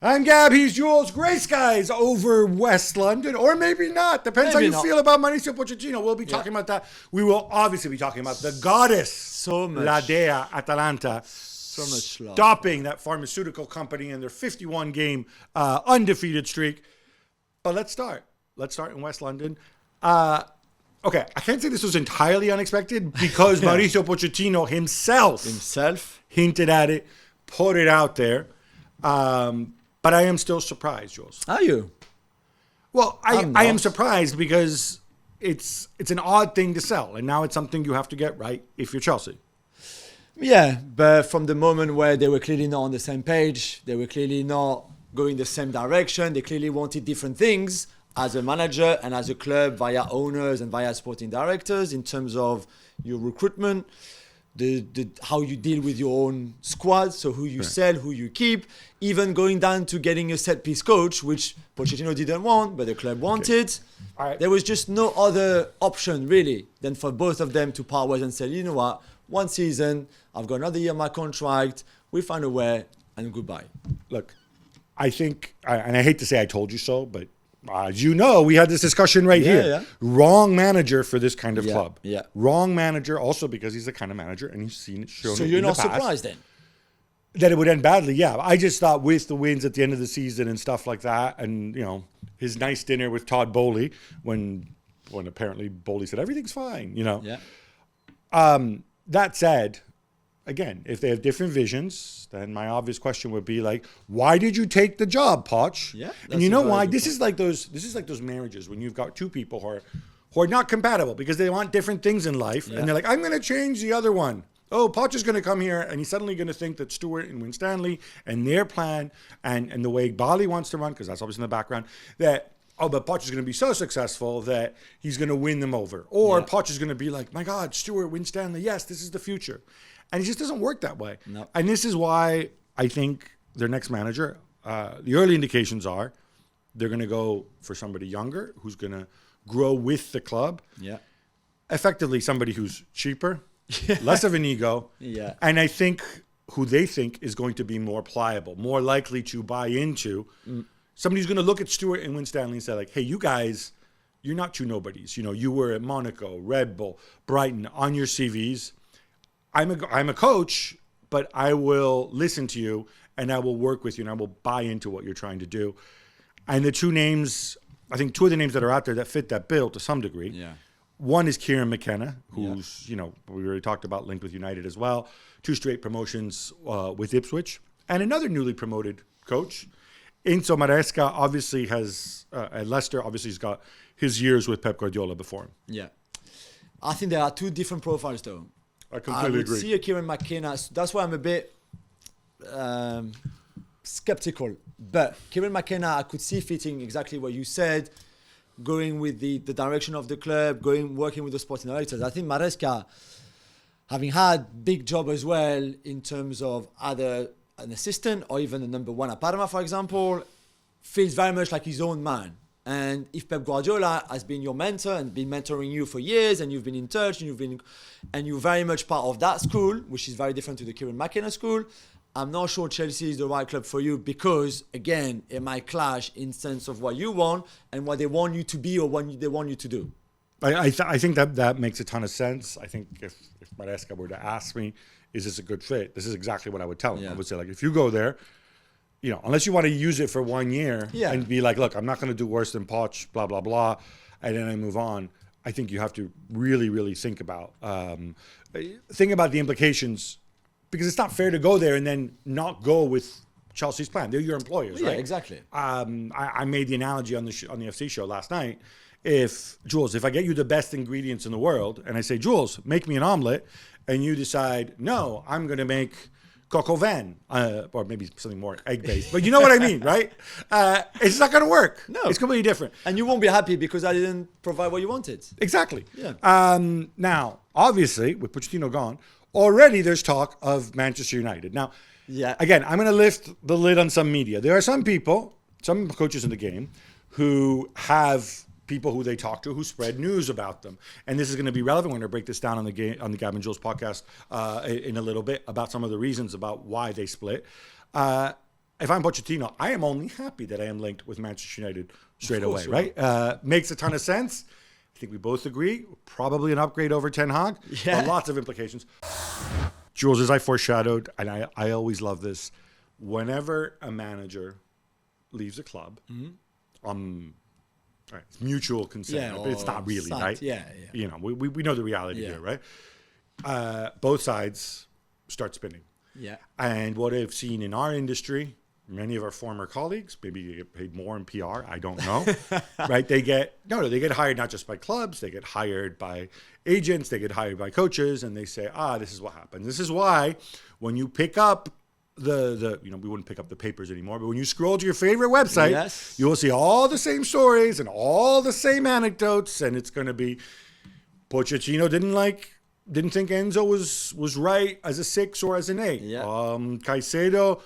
I'm Gab, he's Jules. Grey skies over West London, or maybe not. Depends how you feel about Mauricio Pochettino. We'll be talking about that. We will obviously be talking about the goddess, La Dea Atalanta, stopping that pharmaceutical company in their 51-game undefeated streak. But let's start. Let's start in West London. Okay, I can't say this was entirely unexpected because Mauricio Pochettino himself hinted at it, put it out there. But I am still surprised, Jules. Are you? Well, I am surprised because it's an odd thing to sell, and now it's something you have to get right if you're Chelsea. Yeah, but from the moment where they were clearly not on the same page, they were clearly not going the same direction, they clearly wanted different things as a manager and as a club via owners and via sporting directors in terms of your recruitment, how you deal with your own squad, so who you sell, who you keep, even going down to getting a set-piece coach, which Pochettino didn't want, but the club wanted. Right. There was just no other option, really, than for both of them to part ways and say, you know what, one season, I've got another year on my contract, we find a way, and goodbye. Look, I think, and I hate to say I told you so, but as you know, we had this discussion here. Yeah. Wrong manager for this kind of club. Yeah. Wrong manager also because he's the kind of manager and he's seen it shown. So you're not surprised then? That it would end badly, yeah. I just thought with the wins at the end of the season and stuff like that, and his nice dinner with Todd Bowley when apparently Bowley said everything's fine, Yeah. That said, again, if they have different visions, then my obvious question would be like, why did you take the job, Poch? Yeah. And you know why? This is like those marriages when you've got two people who are not compatible because they want different things in life, and they're like, I'm going to change the other one. Oh, Poch is going to come here, and he's suddenly going to think that Stewart and Winstanley and their plan and the way Bali wants to run, because that's obviously in the background, that but Poch is going to be so successful that he's going to win them over. Or Poch is going to be like, my God, Stewart, Winstanley, yes, this is the future. And it just doesn't work that way. No. And this is why I think their next manager, the early indications are they're going to go for somebody younger who's going to grow with the club. Yeah. Effectively, somebody who's cheaper, less of an ego. Yeah. And I think who they think is going to be more pliable, more likely to buy into. Somebody who's going to look at Stewart and Winstanley and say, like, hey, you guys, you're not two nobodies. You were at Monaco, Red Bull, Brighton, on your CVs. I'm a coach, but I will listen to you and I will work with you and I will buy into what you're trying to do. And the two names, I think two of the names that are out there that fit that bill to some degree. Yeah. One is Kieran McKenna, who's, we already talked about, linked with United as well. 2 straight promotions with Ipswich. And another newly promoted coach, Enzo Maresca, obviously has, at Leicester, obviously he's got his years with Pep Guardiola before him. Yeah. I think there are two different profiles, though. I completely agree. See a Kieran McKenna. That's why I'm a bit skeptical. But Kieran McKenna, I could see fitting exactly what you said, going with the direction of the club, working with the sporting directors. I think Maresca, having had big job as well in terms of either an assistant or even the number one at Parma, for example, feels very much like his own man. And if Pep Guardiola has been your mentor and been mentoring you for years, and you've been in touch, and you're very much part of that school, which is very different to the Kieran McKenna school, I'm not sure Chelsea is the right club for you because, again, it might clash in sense of what you want and what they want you to be or what they want you to do. I think that makes a ton of sense. I think if Maresca were to ask me, is this a good fit? This is exactly what I would tell him. Yeah. I would say, like, if you go there, unless you want to use it for 1 year and be like, look, I'm not going to do worse than Poch, blah, blah, blah, and then I move on. I think you have to really, really think about the implications, because it's not fair to go there and then not go with Chelsea's plan. They're your employers, right? Yeah, exactly. I made the analogy on the FC show last night. If I get you the best ingredients in the world and I say, Jules, make me an omelet, and you decide, no, I'm going to make coq au vin, or maybe something more egg-based. But you know what I mean, right? It's not going to work. No. It's completely different. And you won't be happy because I didn't provide what you wanted. Exactly. Yeah. Now, obviously, with Pochettino gone, already there's talk of Manchester United. Now, again, I'm going to lift the lid on some media. There are some people, some coaches in the game, who have people who they talk to who spread news about them. And this is going to be relevant. We're going to break this down on the Gab and Juls podcast in a little bit about some of the reasons about why they split. if I'm Pochettino, I am only happy that I am linked with Manchester United straight away, right? Makes a ton of sense. I think we both agree. Probably an upgrade over Ten Hag. Yeah. But lots of implications. Jules, as I foreshadowed, and I always love this, whenever a manager leaves a club, right, it's mutual consent, but it's not really, right? Yeah. You know, we know the reality here, right? Both sides start spinning. Yeah. And what I've seen in our industry, many of our former colleagues, maybe they get paid more in PR, I don't know, right? They get hired not just by clubs, they get hired by agents, they get hired by coaches, and they say, this is what happens. This is why when you pick up the we wouldn't pick up the papers anymore, but when you scroll to your favorite website, you will see all the same stories and all the same anecdotes, and it's going to be Pochettino didn't think Enzo was right as a 6 or as an 8. Yeah. Caicedo,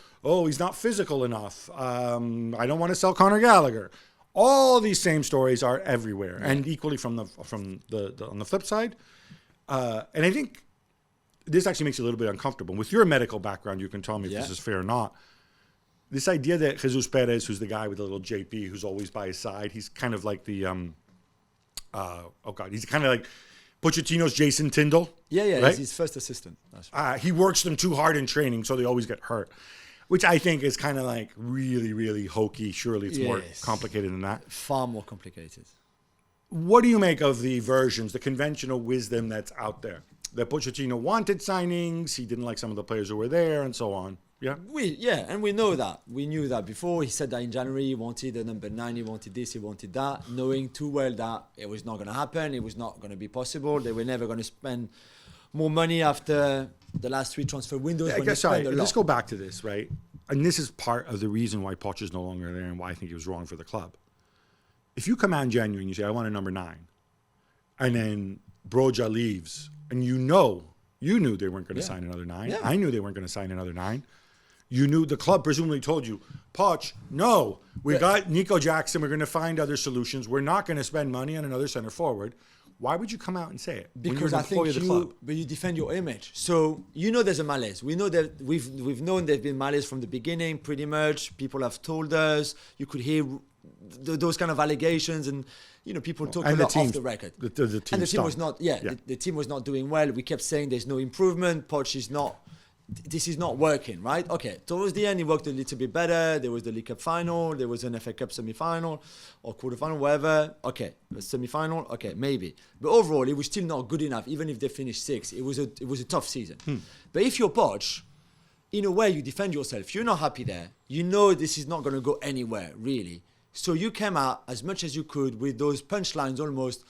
he's not physical enough. I don't want to sell Conor Gallagher. All these same stories are everywhere, and equally from the on the flip side. And I think this actually makes you a little bit uncomfortable. With your medical background, you can tell me if this is fair or not. This idea that Jesus Perez, who's the guy with the little JP, who's always by his side, he's kind of like the he's kind of like Pochettino's Jason Tyndall. Yeah, right? He's his first assistant. That's right. He works them too hard in training, so they always get hurt, which I think is kind of like really, really hokey. Surely it's more complicated than that. Far more complicated. What do you make of the versions, the conventional wisdom that's out there? That Pochettino wanted signings, he didn't like some of the players who were there, and so on. Yeah? And we know that. We knew that before. He said that in January he wanted a number 9, he wanted this, he wanted that, knowing too well that it was not going to happen, it was not going to be possible. They were never going to spend more money after the last 3 transfer windows. I guess, let's go back to this, right? And this is part of the reason why Poch is no longer there and why I think he was wrong for the club. If you come out in January and you say, I want a number 9, and then Broja leaves, and you knew they weren't going to sign another 9. Yeah. I knew they weren't going to sign another 9. You knew the club presumably told you, Poch, no, we got Nico Jackson. We're going to find other solutions. We're not going to spend money on another center forward. Why would you come out and say it? Because I think you defend your image. So there's a malaise. We know that we've known there's been malaise from the beginning, pretty much. People have told us. You could hear those kind of allegations, and people talk a lot off the record. The team was not. The team was not doing well. We kept saying there's no improvement. Poch is not. This is not working, right? Okay. Towards the end, it worked a little bit better. There was the League Cup final. There was an FA Cup semi-final or quarter-final, whatever. Okay. Semi-final. Okay, maybe. But overall, it was still not good enough. Even if they finished 6th, it was a tough season. But if you're Poch, in a way, you defend yourself. You're not happy there. You know this is not going to go anywhere, really. So you came out as much as you could with those punchlines almost.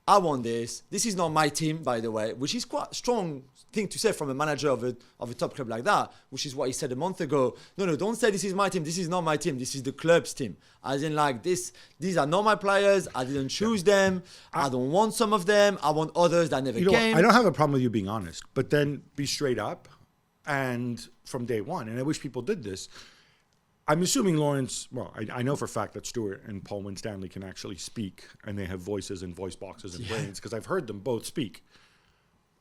I want this. This is not my team, by the way, which is quite a strong thing to say from a manager of a top club like that, which is what he said a month ago. No, don't say this is my team. This is not my team. This is the club's team. As in, like, these are not my players. I didn't choose them. I don't want some of them. I want others that never came. I don't have a problem with you being honest, but then be straight up and from day one. And I wish people did this. I'm assuming Lawrence, I know for a fact that Stuart and Paul Winstanley can actually speak, and they have voices and voice boxes and brains, because I've heard them both speak.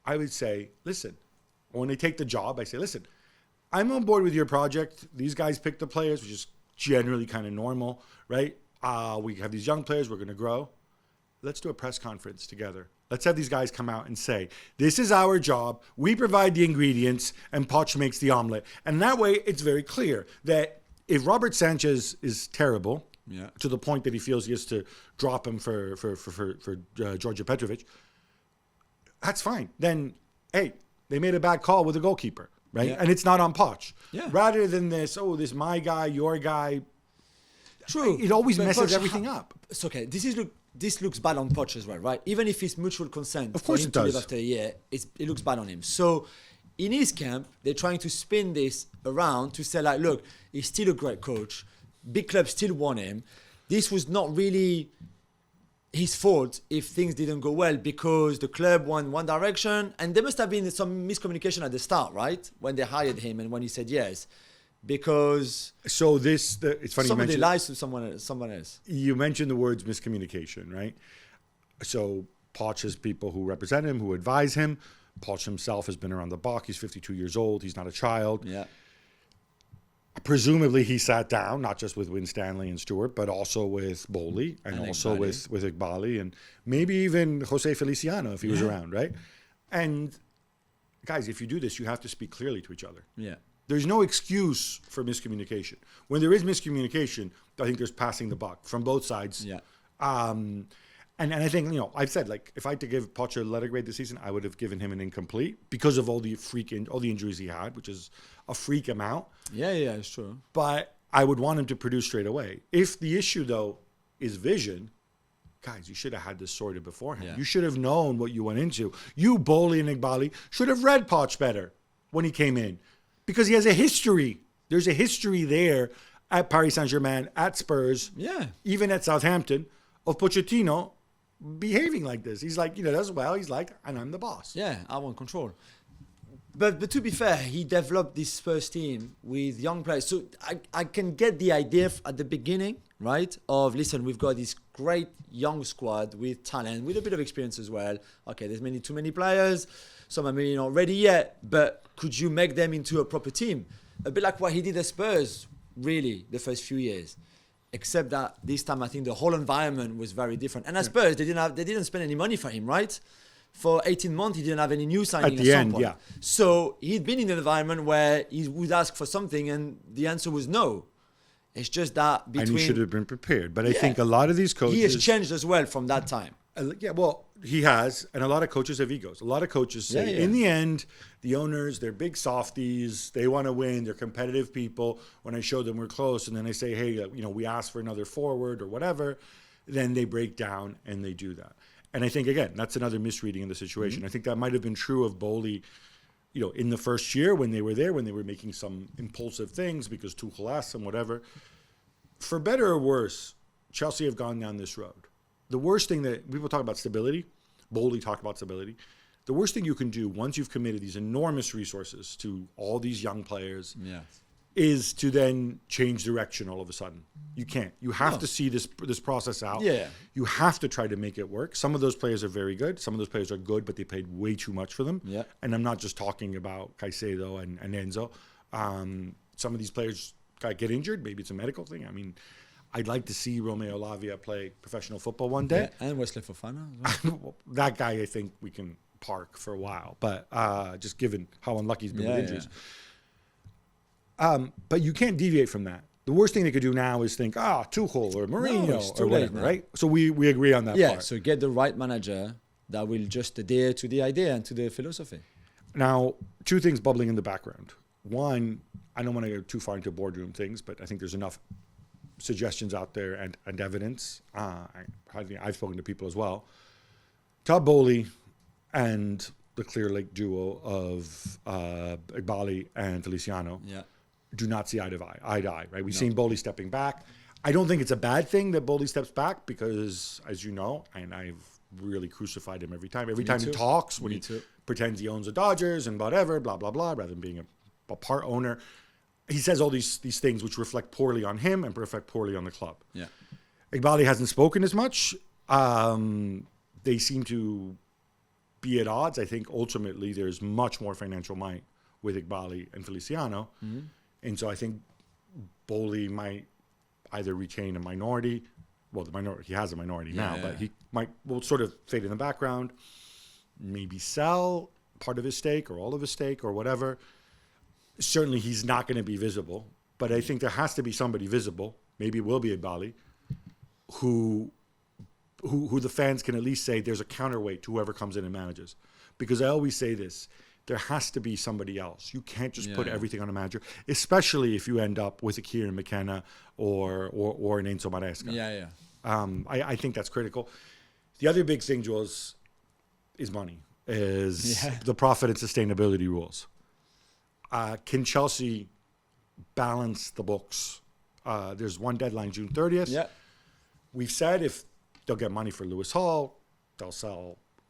I would say, listen, when they take the job, I say, listen, I'm on board with your project. These guys pick the players, which is generally kind of normal, right? We have these young players, we're going to grow. Let's do a press conference together. Let's have these guys come out and say, this is our job. We provide the ingredients, and Poch makes the omelet. And that way, it's very clear that if Robert Sanchez is terrible, to the point that he feels he has to drop him for Georgia Petrovic, that's fine. Then, hey, they made a bad call with the goalkeeper, right? Yeah. And it's not on Poch. Yeah. Rather than this my guy, your guy. True. It always messes everything up. It's okay. This looks bad on Poch as well, right? Even if it's mutual consent, of course for him it does. To leave after a year, it looks bad on him. So in his camp, they're trying to spin this around to say, like, look, he's still a great coach. Big clubs still want him. This was not really his fault if things didn't go well, because the club went one direction, and there must have been some miscommunication at the start, right? When they hired him and when he said yes. Because it's funny somebody lies to someone else. You mentioned the words miscommunication, right? So Poch has people who represent him, who advise him. Poch himself has been around the block. He's 52 years old. He's not a child. Yeah. presumably he sat down, not just with Winstanley and Stewart, but also with Bowley and also with Igbali and maybe even Jose Feliciano if he was around, right? And guys, if you do this, you have to speak clearly to each other. Yeah. There's no excuse for miscommunication. When there is miscommunication, I think there's passing the buck from both sides. Yeah. And I think, I've said, like, if I had to give Poch a letter grade this season, I would have given him an incomplete because of all the injuries he had, which is a freak amount. Yeah, it's true. But I would want him to produce straight away. If the issue, though, is vision, guys, you should have had this sorted beforehand. Yeah. You should have known what you went into. You, Bowley and Igbali, should have read Poch better when he came in because he has a history. There's a history there at Paris Saint-Germain, at Spurs, even at Southampton, of Pochettino behaving like this. He's like, does well. He's like, and I'm the boss. Yeah, I want control. But to be fair, he developed this Spurs team with young players. So I can get the idea at the beginning, right? Of, listen, we've got this great young squad with talent, with a bit of experience as well. Okay, there's too many players. Some are maybe not ready yet. But could you make them into a proper team? A bit like what he did at Spurs, really, the first few years. Except that this time, I think the whole environment was very different. And at Spurs, they didn't spend any money for him, right? For 18 months, he didn't have any new signing at the end, point. So he'd been in an environment where he would ask for something and the answer was no. It's just that and he should have been prepared. But I think a lot of these coaches... He has changed as well from that time. He has. And a lot of coaches have egos. A lot of coaches say, in the end, the owners, they're big softies. They want to win. They're competitive people. When I show them we're close and then I say, hey, we asked for another forward or whatever, then they break down and they do that. And I think, again, that's another misreading in the situation. I think that might have been true of Bowley, in the first year when they were there, when they were making some impulsive things because Tuchel asked them, whatever. For better or worse, Chelsea have gone down this road. The worst thing that people talk about stability, Bowley talked about stability. The worst thing you can do once you've committed these enormous resources to all these young players is to then change direction all of a sudden. You can't. You have to see this process out. Yeah. You have to try to make it work. Some of those players are very good. Some of those players are good, but they paid way too much for them. Yeah. And I'm not just talking about Caicedo and Enzo. Some of these players get injured. Maybe it's a medical thing. I mean, I'd like to see Romeo Lavia play professional football one day. Yeah, and Wesley Fofana as well. That guy, I think we can park for a while. But just given how unlucky he's been with injuries. But you can't deviate from that. The worst thing they could do now is think, Tuchel or Mourinho or whatever, right? So we agree on that part. Yeah, so get the right manager that will just adhere to the idea and to the philosophy. Now, two things bubbling in the background. One, I don't want to go too far into boardroom things, but I think there's enough suggestions out there and evidence. I've spoken to people as well. Todd Bowley and the Clear Lake duo of Igbali and Feliciano do not see eye to eye, right? We've seen Bowley stepping back. I don't think it's a bad thing that Bowley steps back because, as you know, and I've really crucified him every time. Every time he talks, when he pretends he owns the Dodgers and whatever, blah, blah, blah, rather than being a part owner, he says all these things which reflect poorly on him and reflect poorly on the club. Yeah. Igbali hasn't spoken as much. They seem to be at odds. I think ultimately there's much more financial might with Igbali and Feliciano. Mm-hmm. And so I think Bowley might either retain a minority. Well, he has a minority now, but he will sort of fade in the background, maybe sell part of his stake or all of his stake or whatever. Certainly he's not going to be visible, but I think there has to be somebody visible, maybe it will be Igbali, who the fans can at least say there's a counterweight to whoever comes in and manages. Because I always say this, there has to be somebody else. You can't just put everything on a manager, especially if you end up with a Kieran McKenna or an Enzo Maresca. I think that's critical. The other big thing, Jules, is money, is the profit and sustainability rules. Can Chelsea balance the books? There's one deadline, June 30th. Yeah. We've said if they'll get money for Lewis Hall,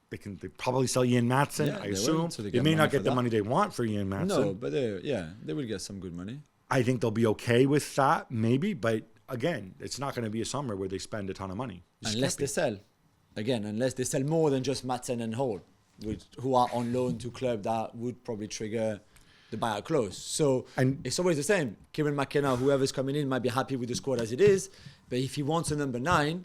they probably sell Ian Maatsen, I assume. So they may not get the money they want for Ian Maatsen. No, but they will get some good money. I think they'll be okay with that, maybe. But again, it's not going to be a summer where they spend a ton of money. Unless they sell. Again, unless they sell more than just Maatsen and Hall, who are on loan to club that would probably trigger the buyout clause. So it's always the same. Kieran McKenna, whoever's coming in, might be happy with the squad as it is. But if he wants a number 9,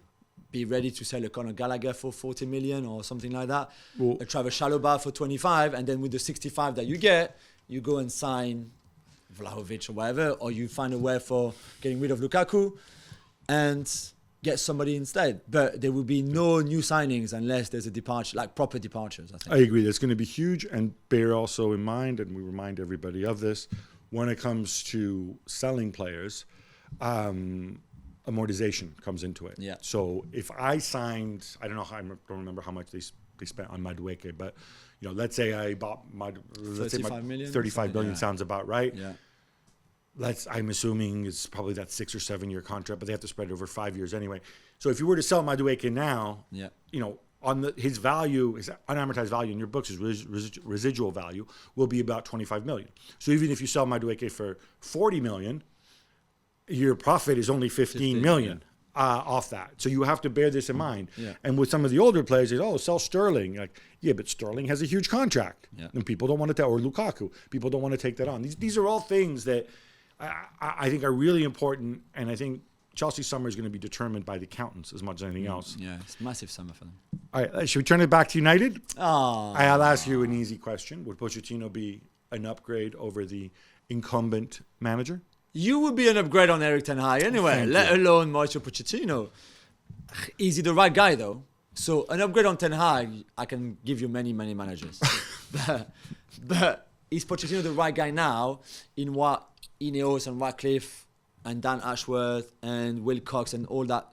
be ready to sell a Conor Gallagher for 40 million or something like that. A Travis Chalobah for 25. And then with the 65 that you get, you go and sign Vlahovic or whatever. Or you find a way for getting rid of Lukaku and get somebody instead. But there will be no new signings unless there's a departure, like proper departures, I think. I agree. That's going to be huge. And bear also in mind, and we remind everybody of this, when it comes to selling players, amortization comes into it. Yeah. So if I signed, I don't remember how much they spent on Madueke, but let's say I bought 35 million. 35 billion sounds about right. Yeah. I'm assuming it's probably that 6 or 7 year contract, but they have to spread it over 5 years anyway. So if you were to sell Madueke now, on his value, his unamortized value in your books, his residual value will be about 25 million. So even if you sell Madueke for 40 million, your profit is only 15 million off that. So you have to bear this in mind. Yeah. And with some of the older players, sell Sterling. But Sterling has a huge contract. Yeah. And people don't want to or Lukaku. People don't want to take that on. These are all things that I think are really important. And I think Chelsea's summer is going to be determined by the accountants as much as anything else. Yeah, it's a massive summer for them. All right, should we turn it back to United? Oh. I'll ask you an easy question. Would Pochettino be an upgrade over the incumbent manager? You would be an upgrade on Eric Ten Hag anyway, let alone Mauricio Pochettino. Is he the right guy though? So an upgrade on Ten Hag, I can give you many, many managers. but is Pochettino the right guy now in what Ineos and Ratcliffe and Dan Ashworth and Will Cox and all that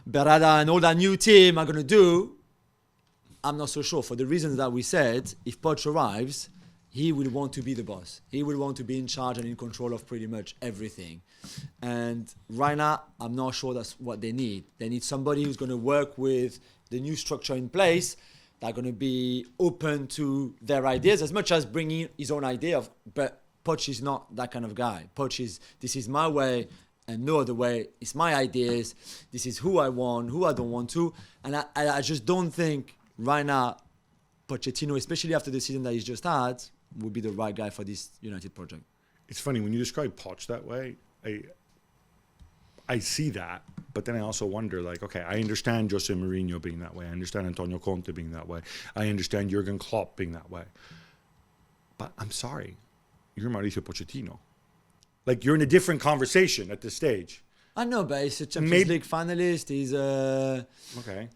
Berada and all that new team are going to do? I'm not so sure. For the reasons that we said, if Poch arrives, he will want to be the boss. He will want to be in charge and in control of pretty much everything. And right now, I'm not sure that's what they need. They need somebody who's going to work with the new structure in place. They're going to be open to their ideas as much as bringing his own idea. But Poch is not that kind of guy. Poch is, this is my way and no other way. It's my ideas. This is who I want, who I don't want to. And I just don't think right now, Pochettino, especially after the season that he's just had, would be the right guy for this United project. It's funny, when you describe Poch that way, I see that, but then I also wonder, I understand Jose Mourinho being that way. I understand Antonio Conte being that way. I understand Jurgen Klopp being that way. But I'm sorry, you're Mauricio Pochettino. You're in a different conversation at this stage. I know, but he's a Champions League finalist. He's okay.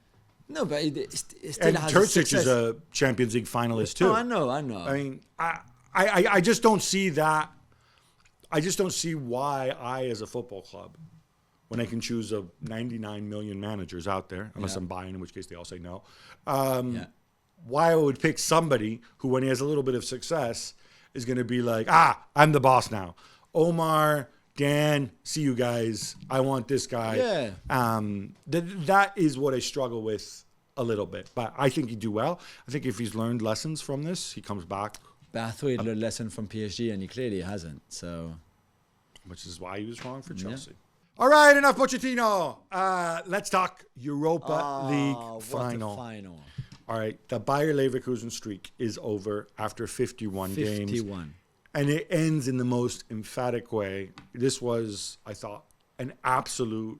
No, but it still and has Terzic is a Champions League finalist too. Oh, I know. I mean, I just don't see that. I just don't see why I, as a football club, when I can choose of 99 million managers out there, unless I'm buying, in which case they all say no, why I would pick somebody who, when he has a little bit of success, is going to be like, I'm the boss now. Omar, Dan, see you guys. I want this guy. Yeah. That is what I struggle with a little bit. But I think he'd do well. I think if he's learned lessons from this, he comes back. But I thought he'd learned a lesson from PSG, and he clearly hasn't. So, which is why he was wrong for Chelsea. Yeah. All right, enough Pochettino. Let's talk Europa League final. What a final. All right, the Bayer Leverkusen streak is over after 51 games. 51. And it ends in the most emphatic way. This was, I thought, an absolute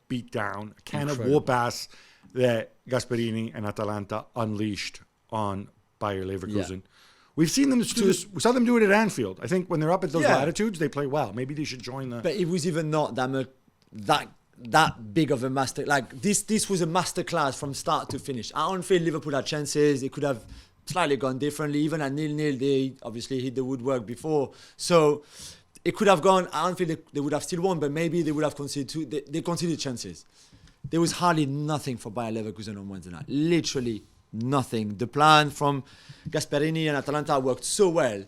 beatdown, a can of whoop-ass that Gasperini and Atalanta unleashed on Bayer Leverkusen. Yeah. We've seen them do this. We saw them do it at Anfield. I think when they're up at those latitudes, they play well. Maybe they should join the... But it was even not that big of a master... This was a masterclass from start to finish. I don't feel Liverpool had chances. It could have slightly gone differently. Even at 0-0, they obviously hit the woodwork before. So it could have gone... I don't feel they would have still won, but maybe they would have conceded two. They conceded chances. There was hardly nothing for Bayer Leverkusen on Wednesday night. Literally nothing. The plan from Gasperini and Atalanta worked so well,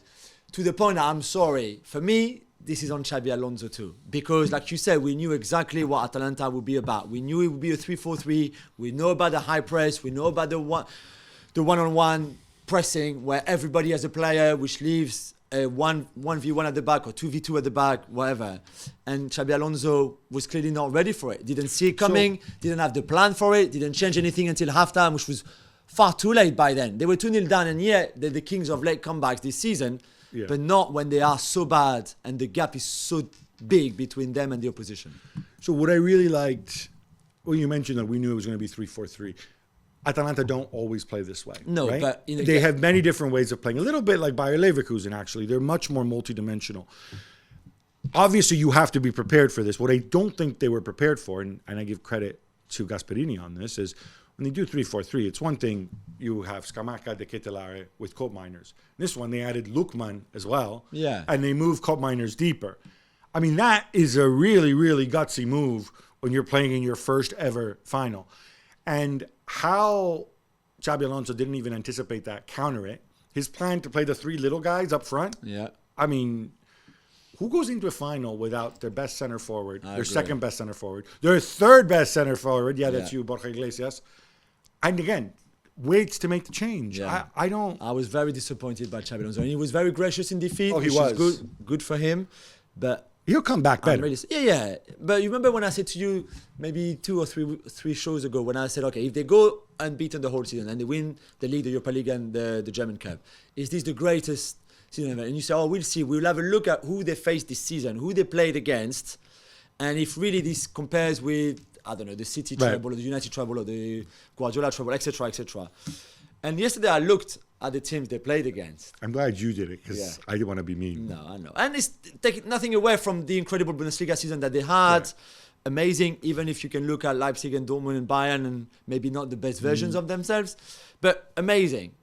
to the point that I'm sorry. For me, this is on Xabi Alonso too. Because like you said, we knew exactly what Atalanta would be about. We knew it would be a 3-4-3. We know about the high press. We know about the one-on-one pressing where everybody has a player, which leaves a 1v1 at the back or 2v2 at the back, whatever. And Xabi Alonso was clearly not ready for it. Didn't see it coming, didn't have the plan for it, didn't change anything until halftime, which was far too late by then. They were 2-0 down, and yet they're the kings of late comebacks this season. but not when they are so bad and the gap is so big between them and the opposition. So what I really liked, well, you mentioned that we knew it was going to be 3-4-3. Atalanta don't always play this way. No, right? but they have many different ways of playing. A little bit like Bayer Leverkusen, actually. They're much more multidimensional. Obviously, you have to be prepared for this. What I don't think they were prepared for, and I give credit to Gasperini on this, is when they do 3-4-3, it's one thing you have Scamacca, De Ketelaere with Cope Miners. This one, they added Lukman as well. Yeah. And they moved Cope Miners deeper. I mean, that is a really, really gutsy move when you're playing in your first ever final. And how Xabi Alonso didn't even anticipate that, counter it. His plan to play the three little guys up front. Yeah. I mean, who goes into a final without their best center forward, their second best center forward, their third best center forward? Yeah, that's you, Borja Iglesias. And again, waits to make the change. Yeah. I was very disappointed by Xabi Alonso. And he was very gracious in defeat. Oh, he which was. Is good for him. But he'll come back better. Yeah. But you remember when I said to you maybe 2 or 3 shows ago when I said, okay, if they go unbeaten the whole season and they win the league, the Europa League and the German Cup, is this the greatest season ever? And you say, oh, we'll see. We'll have a look at who they faced this season, who they played against, and if really this compares with, I don't know, the City treble or the United treble or the Guardiola treble, etc., etc. And yesterday I looked at the teams they played against. I'm glad you did it because I didn't want to be mean. No, I know. And it's taking nothing away from the incredible Bundesliga season that they had. Right. Amazing, even if you can look at Leipzig and Dortmund and Bayern and maybe not the best versions of themselves, but amazing.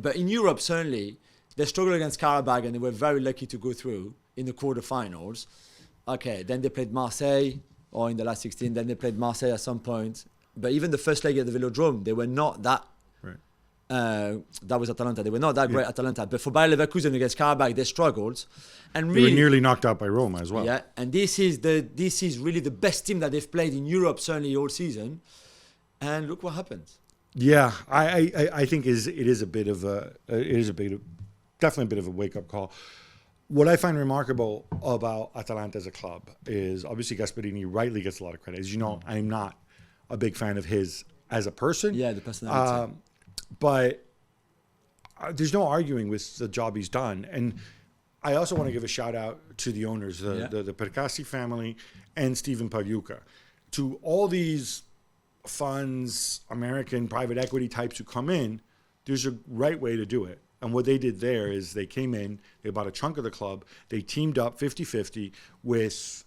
But in Europe, certainly, they struggled against Karabakh and they were very lucky to go through in the quarterfinals. Okay, then they played Marseille, or in the last 16, then they played Marseille at some point. But even the first leg at the Velodrome, they were not that. That was Atalanta. They were not that great, Atalanta. But for Bayer Leverkusen against Karabakh, they struggled. And really, they were nearly knocked out by Roma as well. Yeah, and this is really the best team that they've played in Europe, certainly all season. And look what happened. Yeah, I think it is a bit of a definitely a bit of a wake up call. What I find remarkable about Atalanta as a club is obviously Gasperini rightly gets a lot of credit. As you know, I'm not a big fan of his as a person. Yeah, the personality. But there's no arguing with the job he's done. And I also want to give a shout out to the owners, the Percassi family and Steven Pagliuca, to all these funds, American private equity types who come in. There's a right way to do it. And what they did there is they came in, they bought a chunk of the club, they teamed up 50-50 with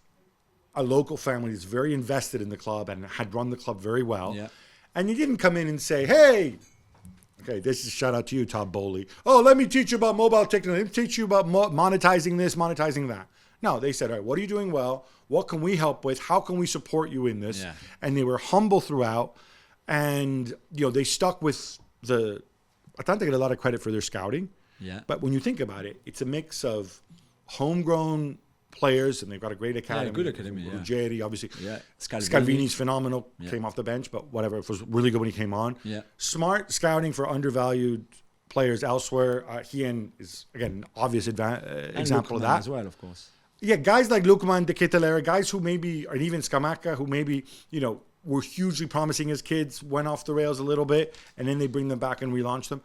a local family that's very invested in the club and had run the club very well. Yeah. And they didn't come in and say, hey, okay, this is a shout out to you, Todd Bowley. Oh, let me teach you about mobile technology. Let me teach you about monetizing this, monetizing that. No, they said, all right, what are you doing well? What can we help with? How can we support you in this? Yeah. And they were humble throughout. And, they stuck with the... Atalanta get a lot of credit for their scouting. Yeah. But when you think about it, it's a mix of homegrown players, and they've got a great academy. Yeah, good academy, Ruggeri, obviously. Yeah. Scalvini's phenomenal. Yeah. Came off the bench, but whatever. It was really good when he came on. Yeah. Smart scouting for undervalued players elsewhere. Julien is, again, an obvious example of that. As well, of course. Yeah, guys like Lukman, De Ketelaere, guys who maybe, or even Scamacca, who maybe, were hugely promising as kids, went off the rails a little bit, and then they bring them back and relaunch them.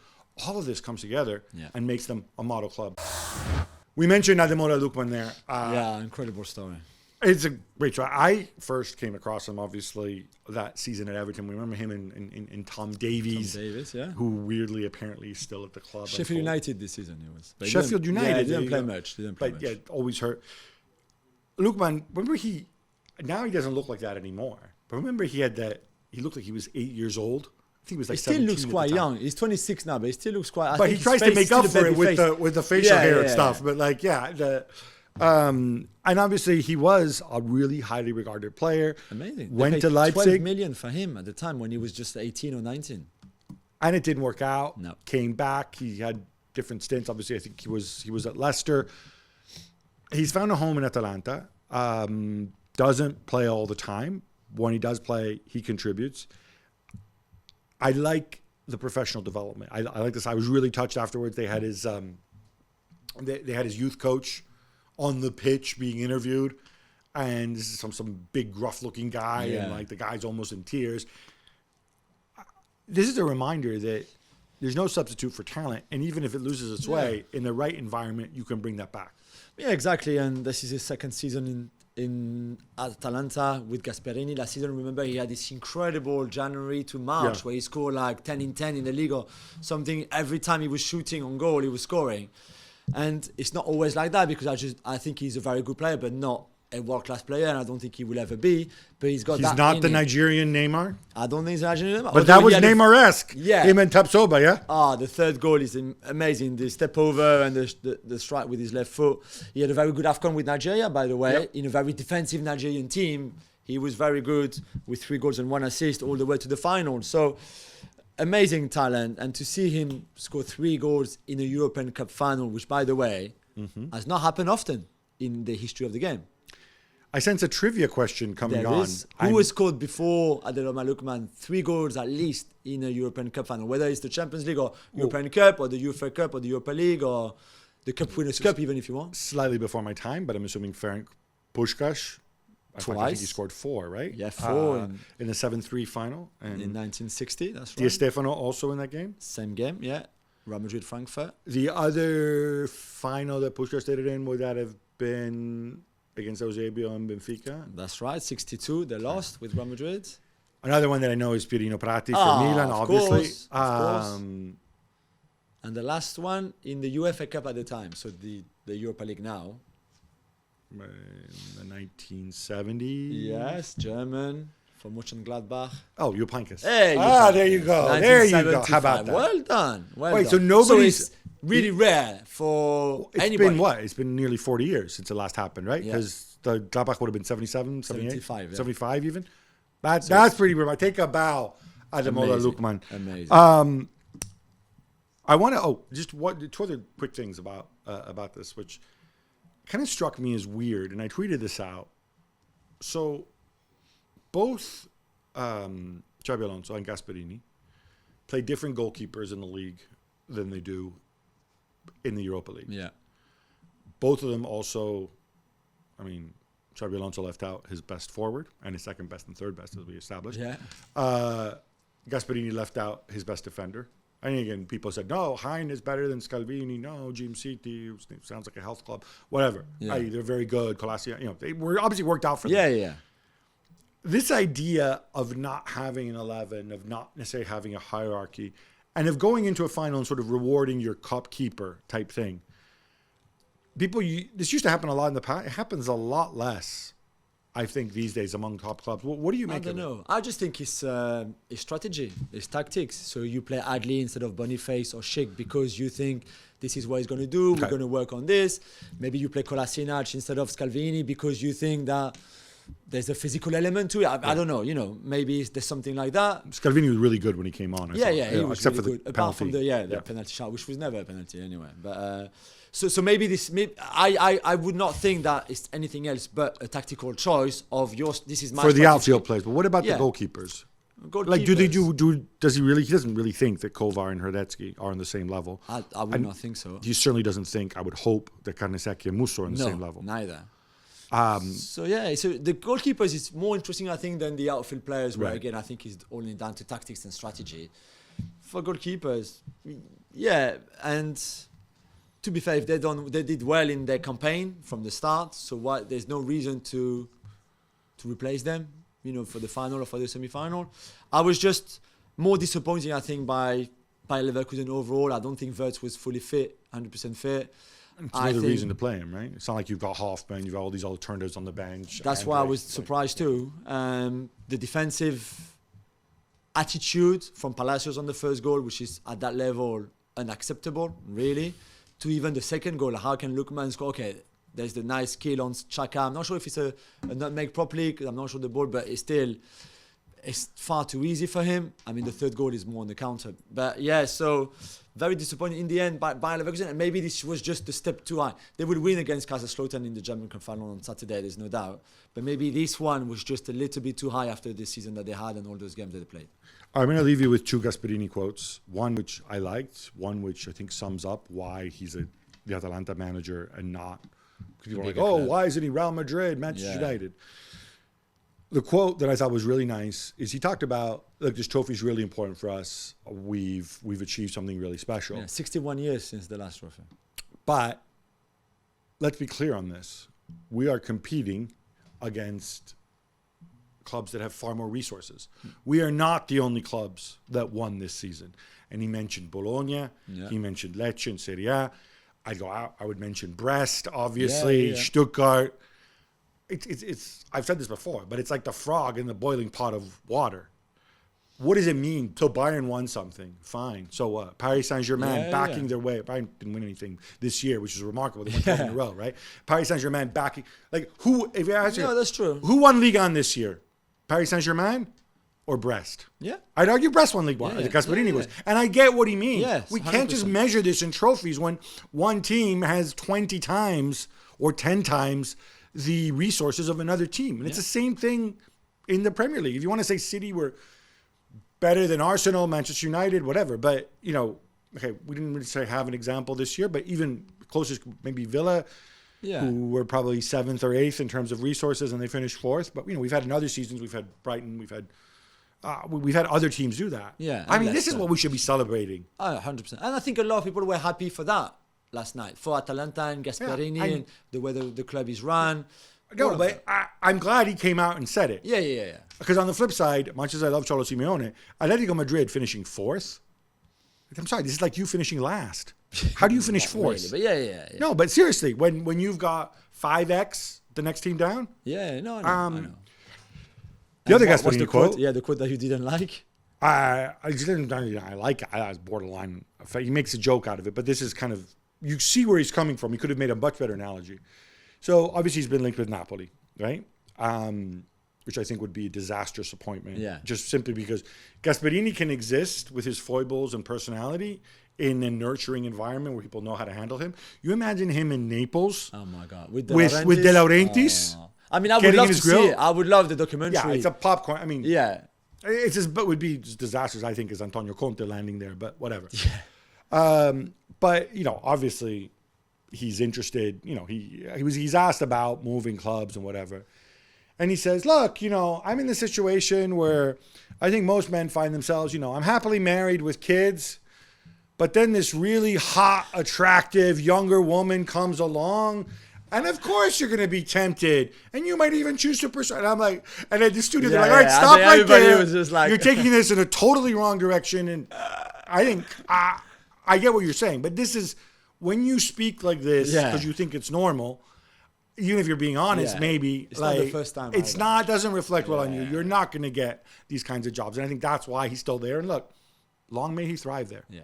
All of this comes together and makes them a model club. We mentioned Ademola Lookman there. Incredible story. It's a great try. I first came across him, obviously, that season at Everton. We remember him in Tom Davies. Tom Davies, yeah. Who weirdly, apparently, is still at the club. Sheffield United this season, he was. But Sheffield United. Yeah, he didn't play much. Yeah, always hurt. Lookman, remember now he doesn't look like that anymore. But remember he looked like he was 8 years old. I think he was like 17. He still looks quite young. He's 26 now, but he still looks quite... But he tries to make up for it with the facial hair and stuff. But and obviously he was a really highly regarded player. Amazing. Went to Leipzig. 12 million for him at the time when he was just 18 or 19. And it didn't work out. No. Came back. He had different stints. Obviously, I think he was at Leicester. He's found a home in Atalanta. Doesn't play all the time. When he does play, he contributes. I like the professional development. I like this. I was really touched afterwards. They had his they had his youth coach on the pitch being interviewed, and this is some big gruff looking guy, and the guy's almost in tears. This is a reminder that there's no substitute for talent. And even if it loses its way, in the right environment, you can bring that back. Yeah, exactly. And this is his second season in Atalanta with Gasperini. Last season, remember, he had this incredible January to March where he scored like 10 in 10 in the league or something. Every time he was shooting on goal, he was scoring. And it's not always like that because I think he's a very good player, but not a world-class player, and I don't think he will ever be. But he's He's not the Nigerian Neymar? I don't think he's the Nigerian Neymar. But that was Neymar-esque. Yeah. Him and Tapsoba, yeah? The third goal is amazing. The step over and the strike with his left foot. He had a very good AFCON with Nigeria, by the way. In a very defensive Nigerian team. He was very good with 3 goals and 1 assist all the way to the final. So, amazing talent. And to see him score 3 goals in a European Cup final, which, by the way, has not happened often in the history of the game. I sense a trivia question coming on. Who has scored before Adeloma Lukman 3 goals at least in a European Cup final? Whether it's the Champions League or European Cup or the UEFA Cup or the Europa League or the Cup Winners' Cup, even if you want. Slightly before my time, but I'm assuming Ferenc Puskás. Twice. I think he scored 4, right? Yeah, 4. In the 7-3 final. And in 1960, that's right. Di Stefano also in that game? Same game, yeah. Real Madrid, Frankfurt. The other final that Puskás did it in, would that have been against Eusebio and Benfica? That's right, 62, they lost with Real Madrid. Another one that I know is Pirino Prati for Milan, obviously. Of course. And the last one in the UEFA Cup at the time, so the Europa League now. In the 1970s. Yes, German, from Mönchengladbach. Oh, Jupp Heynckes. Hey, there you go. There you go. How about that? Well done. Wait, so nobody's... So it's really rare for anybody. It's been what? It's been nearly 40 years since it last happened, right? Because the Gladbach would have been 77, 78? 75, 75 even? That's pretty rare. I take a bow at Ademola Lookman. Amazing. I want to... two other quick things about this, which kind of struck me as weird, and I tweeted this out. So, both Xabi Alonso and Gasperini play different goalkeepers in the league than they do in the Europa League. Yeah. Both of them also, Xabi Alonso left out his best forward and his second best and third best, as we established. Yeah. Gasperini left out his best defender. And again, people said, no, Hein is better than Scalvini. No, Gym City sounds like a health club. Whatever. Yeah. They're very good. Colasia, they were obviously worked out for them. Yeah. This idea of not having an 11, of not necessarily having a hierarchy, and of going into a final and sort of rewarding your cup keeper type thing. This used to happen a lot in the past. It happens a lot less, I think, these days among top clubs. What do you make of it? I don't know. I just think it's strategy. It's tactics. So you play Adli instead of Boniface or Schick because you think this is what he's going to do. Okay. We're going to work on this. Maybe you play Kolasinac instead of Scalvini because you think that there's a physical element to it. I don't know. Maybe there's something like that. Scalvini was really good when he came on. He was except really for good. Apart from the penalty shot, which was never a penalty anyway. But so maybe this. I would not think that it's anything else but a tactical choice of yours. This is my for the outfield players. But what about the goalkeepers? Like, do they do? Does he really? He doesn't really think that Kovar and Hradecki are on the same level. I would not think so. He certainly doesn't think. I would hope that Karnesecki and Musso are on the same level. Neither. So the goalkeepers is more interesting, I think, than the outfield players. Where again, I think it's only down to tactics and strategy. For goalkeepers, and to be fair, if they did well in their campaign from the start. So there's no reason to replace them, for the final or for the semi-final. I was just more disappointed, I think, by Leverkusen overall. I don't think Wirtz was fully fit, 100% fit. It's another reason to play him, right? It's not like you've got Hoffman, you've got all these alternatives on the bench. That's why I was surprised too. The defensive attitude from Palacios on the first goal, which is at that level unacceptable, really, to even the second goal. How can Lookman score? Okay, there's the nice kill on Xhaka. I'm not sure if it's a nutmeg properly, because I'm not sure the ball, but it's far too easy for him. The third goal is more on the counter. But so very disappointing in the end by Leverkusen. And maybe this was just a step too high. They would win against Kaiserslautern in the German Cup final on Saturday, there's no doubt. But maybe this one was just a little bit too high after the season that they had and all those games that they played. I'm going to leave you with 2 Gasperini quotes. One which I liked, one which I think sums up why he's the Atalanta manager and not... People are like, why isn't he Real Madrid, Manchester United? the quote that I thought was really nice is he talked about, look, this trophy is really important for us. We've achieved something really special. Yeah, 61 years since the last trophy. But let's be clear on this. We are competing against clubs that have far more resources. We are not the only clubs that won this season. And he mentioned Bologna. Yeah. He mentioned Lecce in Serie A. I would mention Brest, obviously, Stuttgart. It's I've said this before, but it's like the frog in the boiling pot of water. What does it mean? So Bayern won something. Fine. So what? Paris Saint-Germain backing their way. Bayern didn't win anything this year, which is remarkable. They won 12 in a row, right? Paris Saint-Germain backing. Like, who, if you ask that's true. Who won Ligue 1 this year? Paris Saint-Germain or Brest? Yeah. I'd argue Brest won Ligue 1. Gasperini was. And I get what he means. Yes, we can't 100%. just measure this in trophies when one team has 20 times or 10 times the resources of another team. And it's the same thing in the Premier League. If you want to say City were better than Arsenal, Manchester United, whatever. But, we didn't really have an example this year, but even closest, maybe Villa, who were probably 7th or 8th in terms of resources, and they finished 4th. But, we've had in other seasons, we've had Brighton, we've had other teams do that. Yeah. I mean, this is what we should be celebrating. 100%. And I think a lot of people were happy for that last night, for Atalanta and Gasperini and the way the club is run. No, but I'm glad he came out and said it. Yeah. Because on the flip side, much as I love Cholo Simeone, Atletico Madrid finishing 4th. I'm sorry, this is like you finishing last. How do you finish 4th? Really, but yeah. No, but seriously, when you've got 5x the next team down. Yeah, no, I know. The other Gasperini quote. Yeah, the quote that you didn't like. I like it. I was borderline. He makes a joke out of it, but this is kind of, you see where he's coming from. He could have made a much better analogy. So obviously he's been linked with Napoli, right? Which I think would be a disastrous appointment. Yeah. Just simply because Gasperini can exist with his foibles and personality in a nurturing environment where people know how to handle him. You imagine him in Naples. Oh my God. With De Laurentiis. Oh. I mean, I would love to see it. I would love the documentary. Yeah, it's a popcorn. I mean, yeah. It's just, but would be just disastrous, I think, as Antonio Conte landing there, but whatever. Yeah. But, obviously he's interested, he's asked about moving clubs and whatever. And he says, look, I'm in the situation where I think most men find themselves, I'm happily married with kids, but then this really hot, attractive, younger woman comes along. And of course you're going to be tempted. And you might even choose to pursue. And I'm like, and then the studios are like, all right, stop right there. Was just like, you're taking this in a totally wrong direction. And I think, I get what you're saying. But this is, when you speak like this, because you think it's normal, even if you're being honest, maybe. It's not the first time. It's not, doesn't reflect well on you. You're not going to get these kinds of jobs. And I think that's why he's still there. And look, long may he thrive there. Yeah.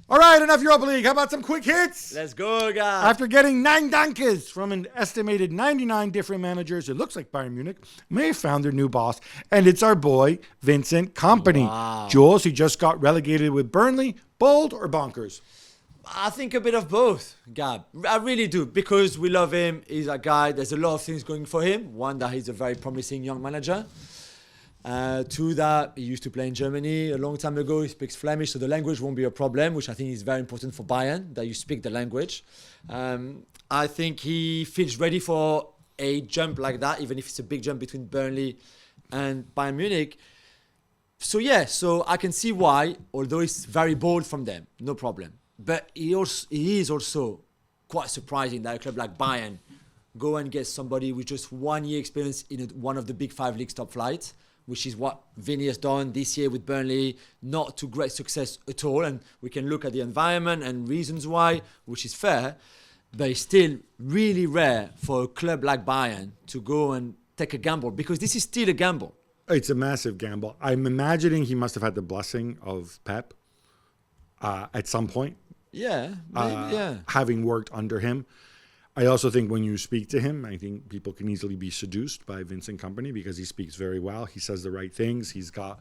All right, enough Europa League. How about some quick hits? Let's go, guys. After getting 9 dankes from an estimated 99 different managers, it looks like Bayern Munich may have found their new boss. And it's our boy, Vincent Kompany. Wow. Jules, he just got relegated with Burnley. Bold or bonkers? I think a bit of both, Gab. I really do, because we love him. He's a guy, there's a lot of things going for him. One, that he's a very promising young manager. Two, that he used to play in Germany a long time ago. He speaks Flemish, so the language won't be a problem, which I think is very important for Bayern, that you speak the language. I think he feels ready for a jump like that, even if it's a big jump between Burnley and Bayern Munich. So I can see why, although it's very bold from them, no problem. But he is also quite surprising that a club like Bayern go and get somebody with just 1 year experience in one of the big 5 leagues top flights, which is what Vinny has done this year with Burnley. Not to great success at all. And we can look at the environment and reasons why, which is fair. But it's still really rare for a club like Bayern to go and take a gamble, because this is still a gamble. It's a massive gamble. I'm imagining he must have had the blessing of Pep at some point. Yeah, maybe, having worked under him. I also think when you speak to him, I think people can easily be seduced by Vincent Kompany because he speaks very well. He says the right things. He's got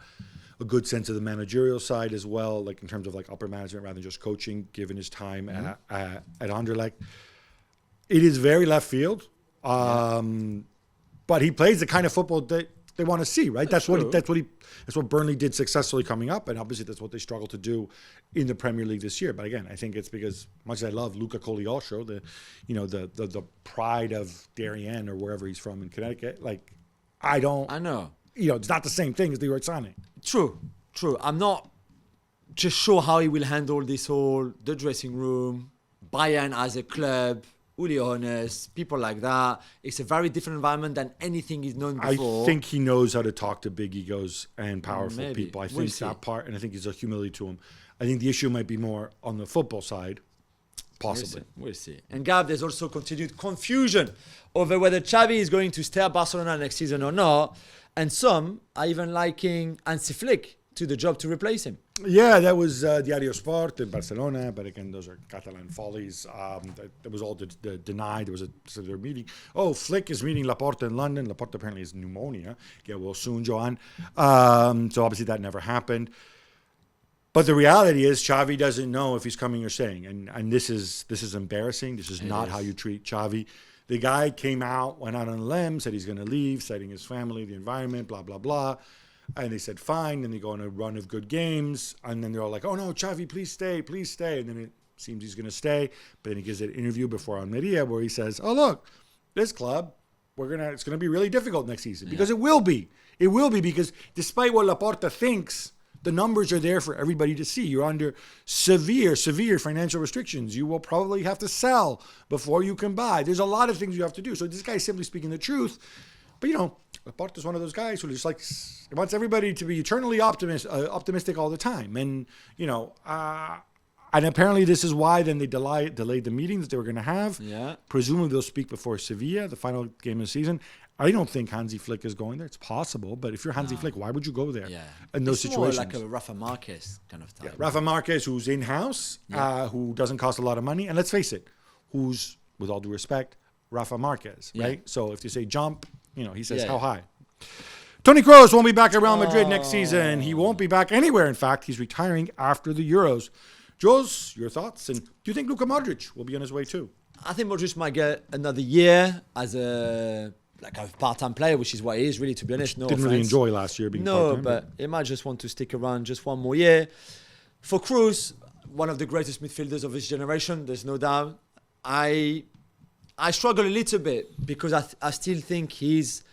a good sense of the managerial side as well, like in terms of like upper management rather than just coaching, given his time at Anderlecht. It is very left field, but he plays the kind of football that they want to see, right? That's what Burnley did successfully coming up, and obviously that's what they struggle to do in the Premier League this year. But again, I think it's because, much as I love Luca Coglioscio, the pride of Darien or wherever he's from in Connecticut, like I don't. I know. It's not the same thing as the York signing. True. I'm not just sure how he will handle the dressing room, Bayern as a club, Julien, people like that. It's a very different environment than anything he's known before. I think he knows how to talk to big egos and powerful people. I think We'll that part, and I think there's a humility to him. I think the issue might be more on the football side, possibly. We'll see. And Gab, there's also continued confusion over whether Xavi is going to stay at Barcelona next season or not. And some are even liking Hansi Flick to the job to replace him. Yeah, that was Diario Sport in Barcelona, but again, those are Catalan follies. That was all denied. There was a meeting. Oh, Flick is meeting Laporta in London. Laporta apparently has pneumonia. Get well soon, Johan. So obviously that never happened. But the reality is Xavi doesn't know if he's coming or staying. And this is embarrassing. This is not how you treat Xavi. The guy came out, went out on a limb, said he's going to leave, citing his family, the environment, blah, blah, blah. And they said, fine. Then they go on a run of good games. And then they're all like, oh, no, Xavi, please stay, please stay. And then it seems he's going to stay. But then he gives an interview before Almeria where he says, oh, look, this club, it's going to be really difficult next season. Because it will be. It will be because despite what Laporta thinks, the numbers are there for everybody to see. You're under severe financial restrictions. You will probably have to sell before you can buy. There's a lot of things you have to do. So this guy is simply speaking the truth. But, Laporta's one of those guys who just wants everybody to be eternally optimistic all the time. And, and apparently this is why then they delayed the meeting that they were going to have. Yeah. Presumably they'll speak before Sevilla, the final game of the season. I don't think Hansi Flick is going there. It's possible, but if you're Hansi Flick, why would you go there in those situations? More like a Rafa Marquez kind of type. Yeah, Rafa Marquez, who's in-house, who doesn't cost a lot of money. And let's face it, who's, with all due respect, Rafa Marquez, right? So if you say jump, he says how high. Toni Kroos won't be back at Real Madrid next season. He won't be back anywhere. In fact, he's retiring after the Euros. Jules, your thoughts? And do you think Luka Modric will be on his way too? I think Modric might get another year as a part-time player, which is what he is, really, to be honest. Didn't really enjoy last year being part-time. But he might just want to stick around just one more year. For Kroos, one of the greatest midfielders of his generation, there's no doubt. I struggle a little bit because I still think he's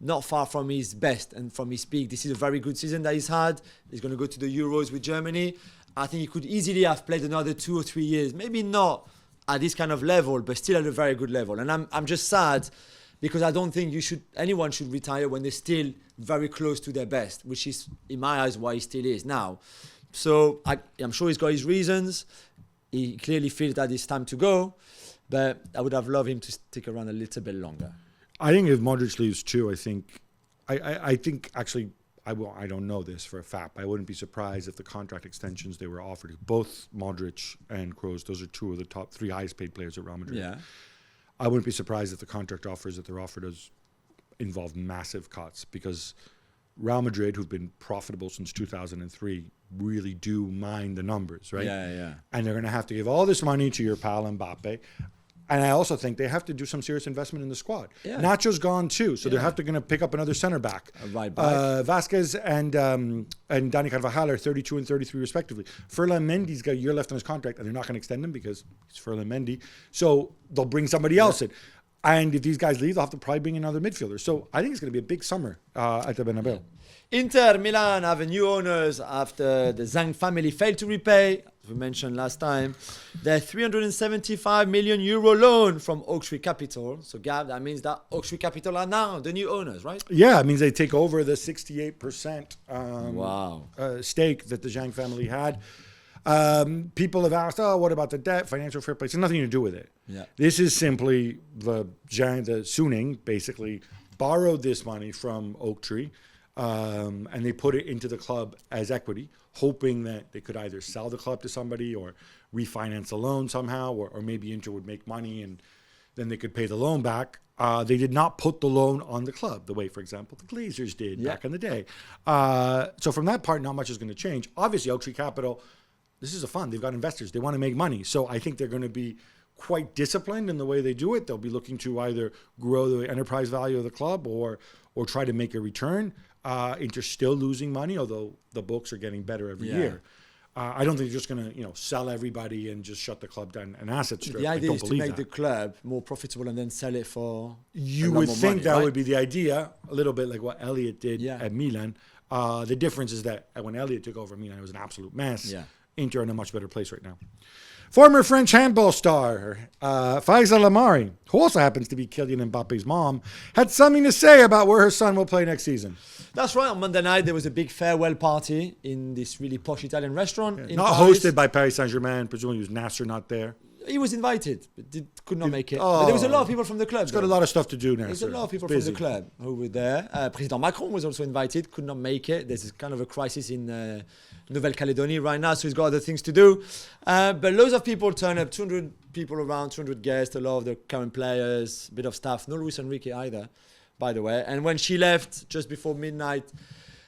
not far from his best and from his peak. This is a very good season that he's had. He's going to go to the Euros with Germany. I think he could easily have played another 2 or 3 years. Maybe not at this kind of level, but still at a very good level. And I'm just sad because I don't think anyone should retire when they're still very close to their best, which is, in my eyes, why he still is now. So I'm sure he's got his reasons. He clearly feels that it's time to go, but I would have loved him to stick around a little bit longer. I think if Modric leaves too, I think actually, I don't know this for a fact, but I wouldn't be surprised if the contract extensions they were offered, both Modric and Kroos, those are two of the top 3 highest paid players at Real Madrid. Yeah. I wouldn't be surprised if the contract offers that they're offered involve massive cuts because Real Madrid, who've been profitable since 2003, really do mind the numbers, right? Yeah. And they're going to have to give all this money to your pal Mbappe. And I also think they have to do some serious investment in the squad. Yeah. Nacho's gone too, so they're going to pick up another center back. Right back. Vasquez and Dani Carvajal are 32 and 33 respectively. Ferland Mendy's got a year left on his contract, and they're not going to extend him because he's Ferland Mendy. So they'll bring somebody else in. And if these guys leave, they'll have to probably bring in another midfielder. So I think it's going to be a big summer at the Bernabeu. Yeah. Inter Milan have new owners after the Zhang family failed to repay, as we mentioned last time, their 375 million euro loan from Oaktree Capital. So, Gab, that means that Oaktree Capital are now the new owners, right? Yeah, it means they take over the 68% stake that the Zhang family had. People have asked, what about the debt, financial fair play? It's nothing to do with it. Yeah. This is simply the Suning basically borrowed this money from Oaktree. And they put it into the club as equity, hoping that they could either sell the club to somebody or refinance a loan somehow, or maybe Inter would make money and then they could pay the loan back. They did not put the loan on the club the way, for example, the Glazers did back in the day. So from that part, not much is going to change. Obviously, Oaktree Capital, this is a fund. They've got investors. They want to make money. So I think they're going to be quite disciplined in the way they do it. They'll be looking to either grow the enterprise value of the club or try to make a return. Inter's still losing money, although the books are getting better every year. I don't think they're just going to, sell everybody and just shut the club down and asset strip. The idea is to make that. the club more profitable and then sell it for You would think money, that right? would be the idea, a little bit like what Elliot did Yeah. at Milan. The difference is that when Elliot took over Milan, it was an absolute mess. Yeah. Inter are in a much better place right now. Former French handball star Faiza Lamari, who also happens to be Kylian Mbappe's mom, had something to say about where her son will play next season. That's right. On Monday night, there was a big farewell party in this really posh Italian restaurant. In Not Paris. hosted by Paris Saint-Germain. Presumably was Nasser not there. He was invited, but could not make it. But there was a lot of people from the club. He's got a lot of stuff to do now. There's a lot of people from the club who were there. President Macron was also invited, could not make it. There's kind of a crisis in Nouvelle-Calédonie right now, so he's got other things to do. But loads of people turned up, 200 people around, 200 guests, a lot of the current players, a bit of staff. No Luis Enrique either, by the way. And when she left just before midnight,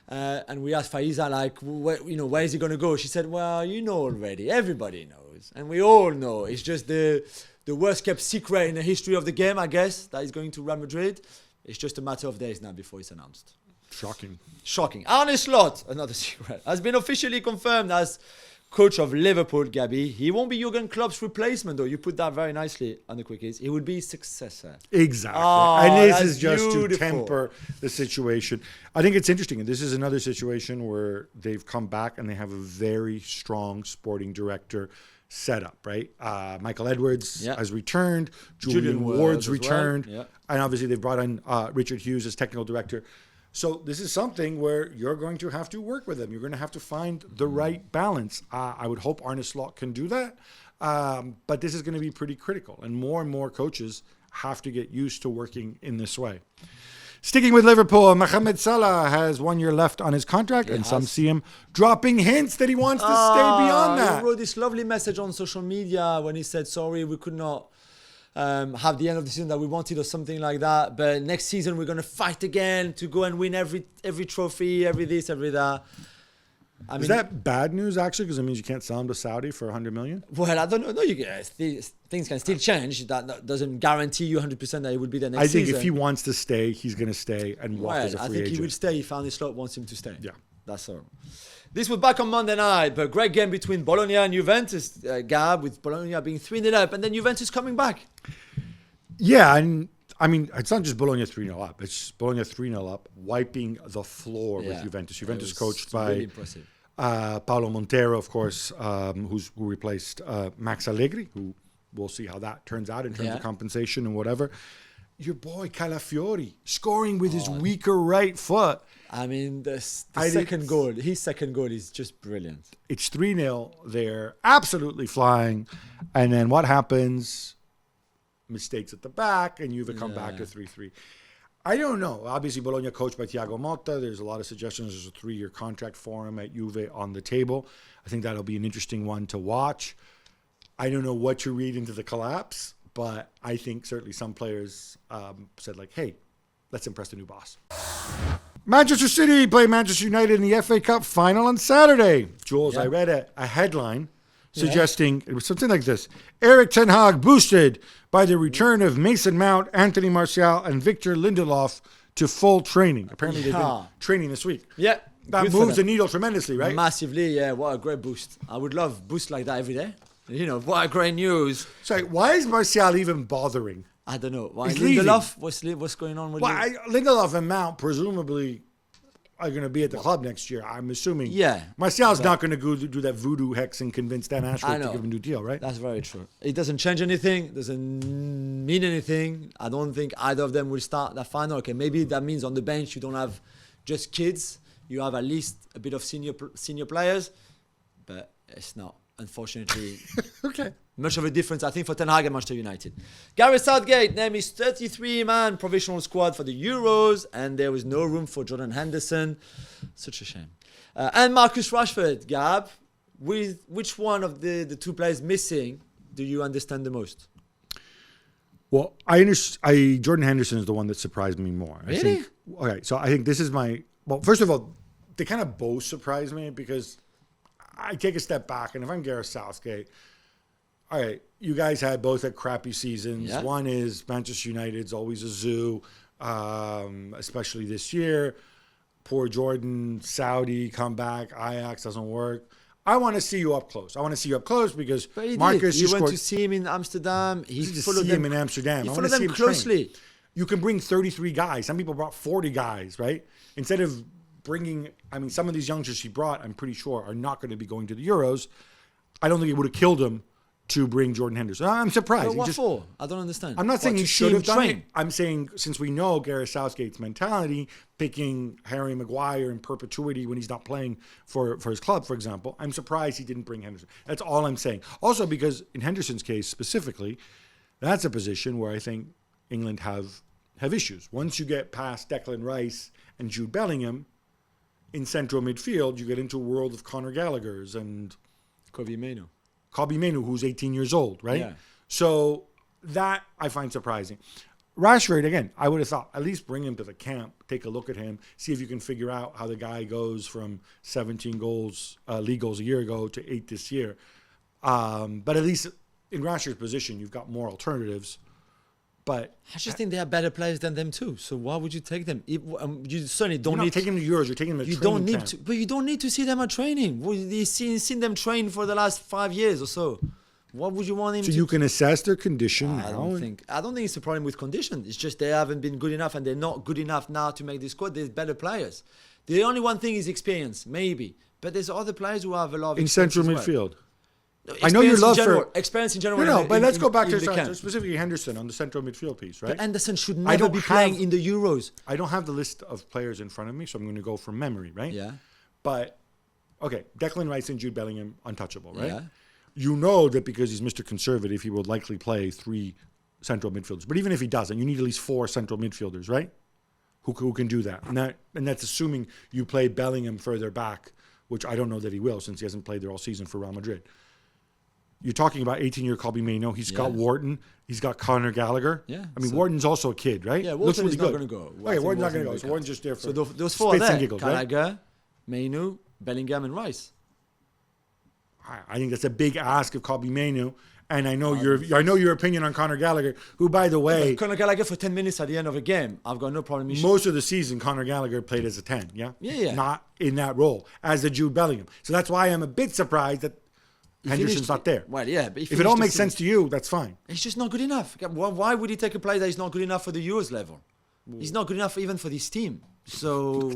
and we asked Faiza, like, where is he going to go? She said, well, you know already. Everybody knows. And we all know. It's just the worst kept secret in the history of the game, I guess, that he's going to Real Madrid. It's just a matter of days now before it's announced. Shocking. Arne Slot, another secret, has been officially confirmed as coach of Liverpool, Gabby. He won't be Jurgen Klopp's replacement, though. You put that very nicely on the quickies. He will be his successor. Exactly. Oh, and this that's is just beautiful. to temper the situation. I think it's interesting. And this is another situation where they've come back and they have a very strong sporting director set up, right? Michael Edwards has returned. Julian Ward's returned. Well. Yeah. And obviously they've brought in Richard Hughes as technical director. So this is something where you're going to have to work with them. You're going to have to find the right balance. I would hope Arne Slot can do that. But this is going to be pretty critical. And more coaches have to get used to working in this way. Sticking with Liverpool, Mohamed Salah has 1 year left on his contract, and some see him dropping hints that he wants to stay beyond that. He wrote this lovely message on social media when he said, sorry, we could not have the end of the season that we wanted or something like that. But next season, we're going to fight again to go and win every trophy, every this, every that. Is that bad news, actually? Because it means you can't sell him to Saudi for $100 million? Well, I don't know. No, things can still change. That doesn't guarantee you 100% that he will be there next season. I think if he wants to stay, he's going to stay and walk as a free agent. I think he will stay if Arne Slot wants him to stay. Yeah. That's all. This was back on Monday night, but great game between Bologna and Juventus, Gab, with Bologna being 3-0 up, and then Juventus coming back. Yeah, and I mean, it's not just Bologna 3-0 up. It's Bologna 3-0 up, wiping the floor with Juventus. Juventus coached by really impressive. Paulo Montero, of course, who replaced Max Allegri, who we'll see how that turns out in terms of compensation and whatever. Your boy Calafiori scoring with his weaker right foot. I mean, his second goal is just brilliant. It's 3-0. They're absolutely flying. And then what happens? Mistakes at the back, and Juve come back to 3-3. I don't know. Obviously, Bologna coached by Thiago Motta. There's a lot of suggestions. There's a 3-year contract for him at Juve on the table. I think that'll be an interesting one to watch. I don't know what you read into the collapse, but I think certainly some players said, like, hey, let's impress the new boss. Manchester City play Manchester United in the FA Cup final on Saturday. Jules, I read a headline suggesting it was something like this: Erik ten Hag boosted by the return of Mason Mount, Anthony Martial, and Victor Lindelof to full training. Apparently they've been training this week. Yeah. That moves the needle tremendously, right? Massively, yeah. What a great boost. I would love boosts like that every day. What a great news. Sorry, why is Martial even bothering? I don't know. Why He's Lindelof? What's going on with Lindelof and Mount presumably are going to be at the club next year, I'm assuming. Yeah. Martial's not going to do that voodoo hex and convince Dan Ashworth to give him a new deal, right? That's very true. It doesn't change anything. Doesn't mean anything. I don't think either of them will start that final. Okay, maybe that means on the bench you don't have just kids. You have at least a bit of senior players. But it's not, unfortunately, much of a difference, I think, for Ten Hag and Manchester United. Gareth Southgate named his 33-man provisional squad for the Euros, and there was no room for Jordan Henderson. Such a shame. And Marcus Rashford, Gab, with which one of the two players missing do you understand the most? Well, Jordan Henderson is the one that surprised me more. Really? I think this is well, first of all, they kind of both surprised me because I take a step back, and if I'm Gareth Southgate, all right, you guys both had crappy seasons. Yeah. One is Manchester United's always a zoo, especially this year. Poor Jordan, Saudi, come back, Ajax doesn't work. I want to see you up close. I want to see you up close because But he Marcus, did. You went to see him in Amsterdam. He followed him in Amsterdam. He I want to followed see them him closely. train. You can bring 33 guys. Some people brought 40 guys, right? Instead of bringing, I mean, some of these youngsters he brought, I'm pretty sure, are not going to be going to the Euros. I don't think it would have killed him to bring Jordan Henderson. I'm surprised. But what for? I don't understand. I'm not saying he should have done train. it. I'm saying since we know Gareth Southgate's mentality, picking Harry Maguire in perpetuity when he's not playing for his club, for example, I'm surprised he didn't bring Henderson. That's all I'm saying. Also because in Henderson's case specifically, that's a position where I think England have issues. Once you get past Declan Rice and Jude Bellingham in central midfield, you get into a world of Conor Gallagher's and Kobe Menu, who's 18 years old, right? Yeah. So that I find surprising. Rashford, again, I would have thought at least bring him to the camp, take a look at him, see if you can figure out how the guy goes from 17 goals, league goals a year ago to 8 this year. But at least in Rashford's position, you've got more alternatives. But I just think they are better players than them too. So why would you take them? You certainly don't you're need not taking them to Euros. You're taking them to you training don't need camp. to, but you don't need to see them at training. Well, you've seen them train for the last 5 years or so. What would you want him So to? you can assess their condition I now. don't think it's a problem with condition. It's just they haven't been good enough, and they're not good enough now to make the squad. There's better players. The only one thing is experience, maybe. But there's other players who have a lot of in experience central as well. midfield. No, I know your love for experience in general. No, but let's go back to camp. specifically Henderson on the central midfield piece, right? But Anderson should never be playing in the Euros. I don't have the list of players in front of me, so I'm going to go from memory, right? Yeah. But, okay, Declan Rice and Jude Bellingham, untouchable, right? Yeah. You know that because he's Mr. Conservative, he will likely play 3 central midfielders. But even if he doesn't, you need at least 4 central midfielders, right? Who can do that. And that's assuming you play Bellingham further back, which I don't know that he will since he hasn't played there all season for Real Madrid. You're talking about 18-year Kobbie Mainoo. He's got Wharton. He's got Conor Gallagher. Yeah. I mean, Wharton's also a kid, right? Yeah, Wharton is not going to go. Okay, Wharton's not going to go. So Wharton's just there for so those 4 are spits and there. giggles, Gallagher, right? Mainoo, Bellingham, and Rice. I think that's a big ask of Kobbie Mainoo. And I know your opinion on Conor Gallagher, who, by the way, Conor Gallagher for 10 minutes at the end of a game. I've got no problem. Most of the season, Conor Gallagher played as a 10, yeah? Yeah. Not in that role, as a Jude Bellingham. So that's why I'm a bit surprised that Henderson's not there. Well, yeah. But if it all makes sense to you, that's fine. He's just not good enough. Why would he take a player that is not good enough for the Euros level? He's not good enough even for this team. So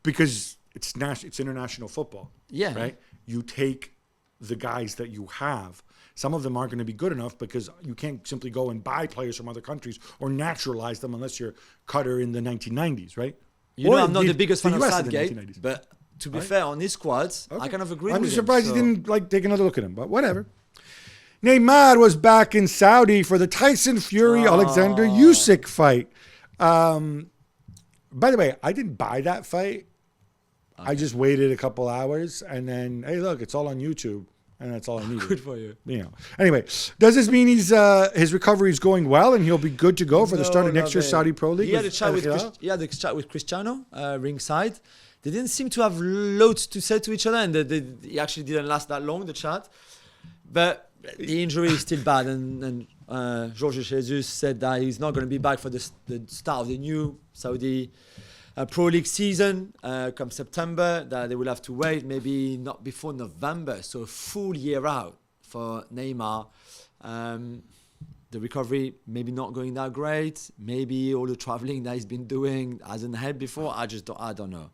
because it's international football. Yeah. Right? You take the guys that you have. Some of them aren't going to be good enough because you can't simply go and buy players from other countries or naturalize them unless you're Qatar in the 1990s, right? I'm not the biggest fan of Southgate, but to be fair, on his squads, I kind of agree with him. I'm just surprised he didn't take another look at him, but whatever. Neymar was back in Saudi for the Tyson Fury Alexander Usyk fight. By the way, I didn't buy that fight. Okay. I just waited a couple hours and then, hey, look, it's all on YouTube. And that's all I needed. Good for you. Anyway, does this mean his recovery is going well and he'll be good to go for the start of next year's Saudi Pro League? He had a chat with Cristiano ringside. They didn't seem to have loads to say to each other, and it actually didn't last that long, the chat. But the injury is still bad, and Jorge Jesus said that he's not going to be back for the start of the new Saudi Pro League season come September, that they will have to wait, maybe not before November, so a full year out for Neymar. The recovery maybe not going that great, maybe all the traveling that he's been doing hasn't had before. I don't know.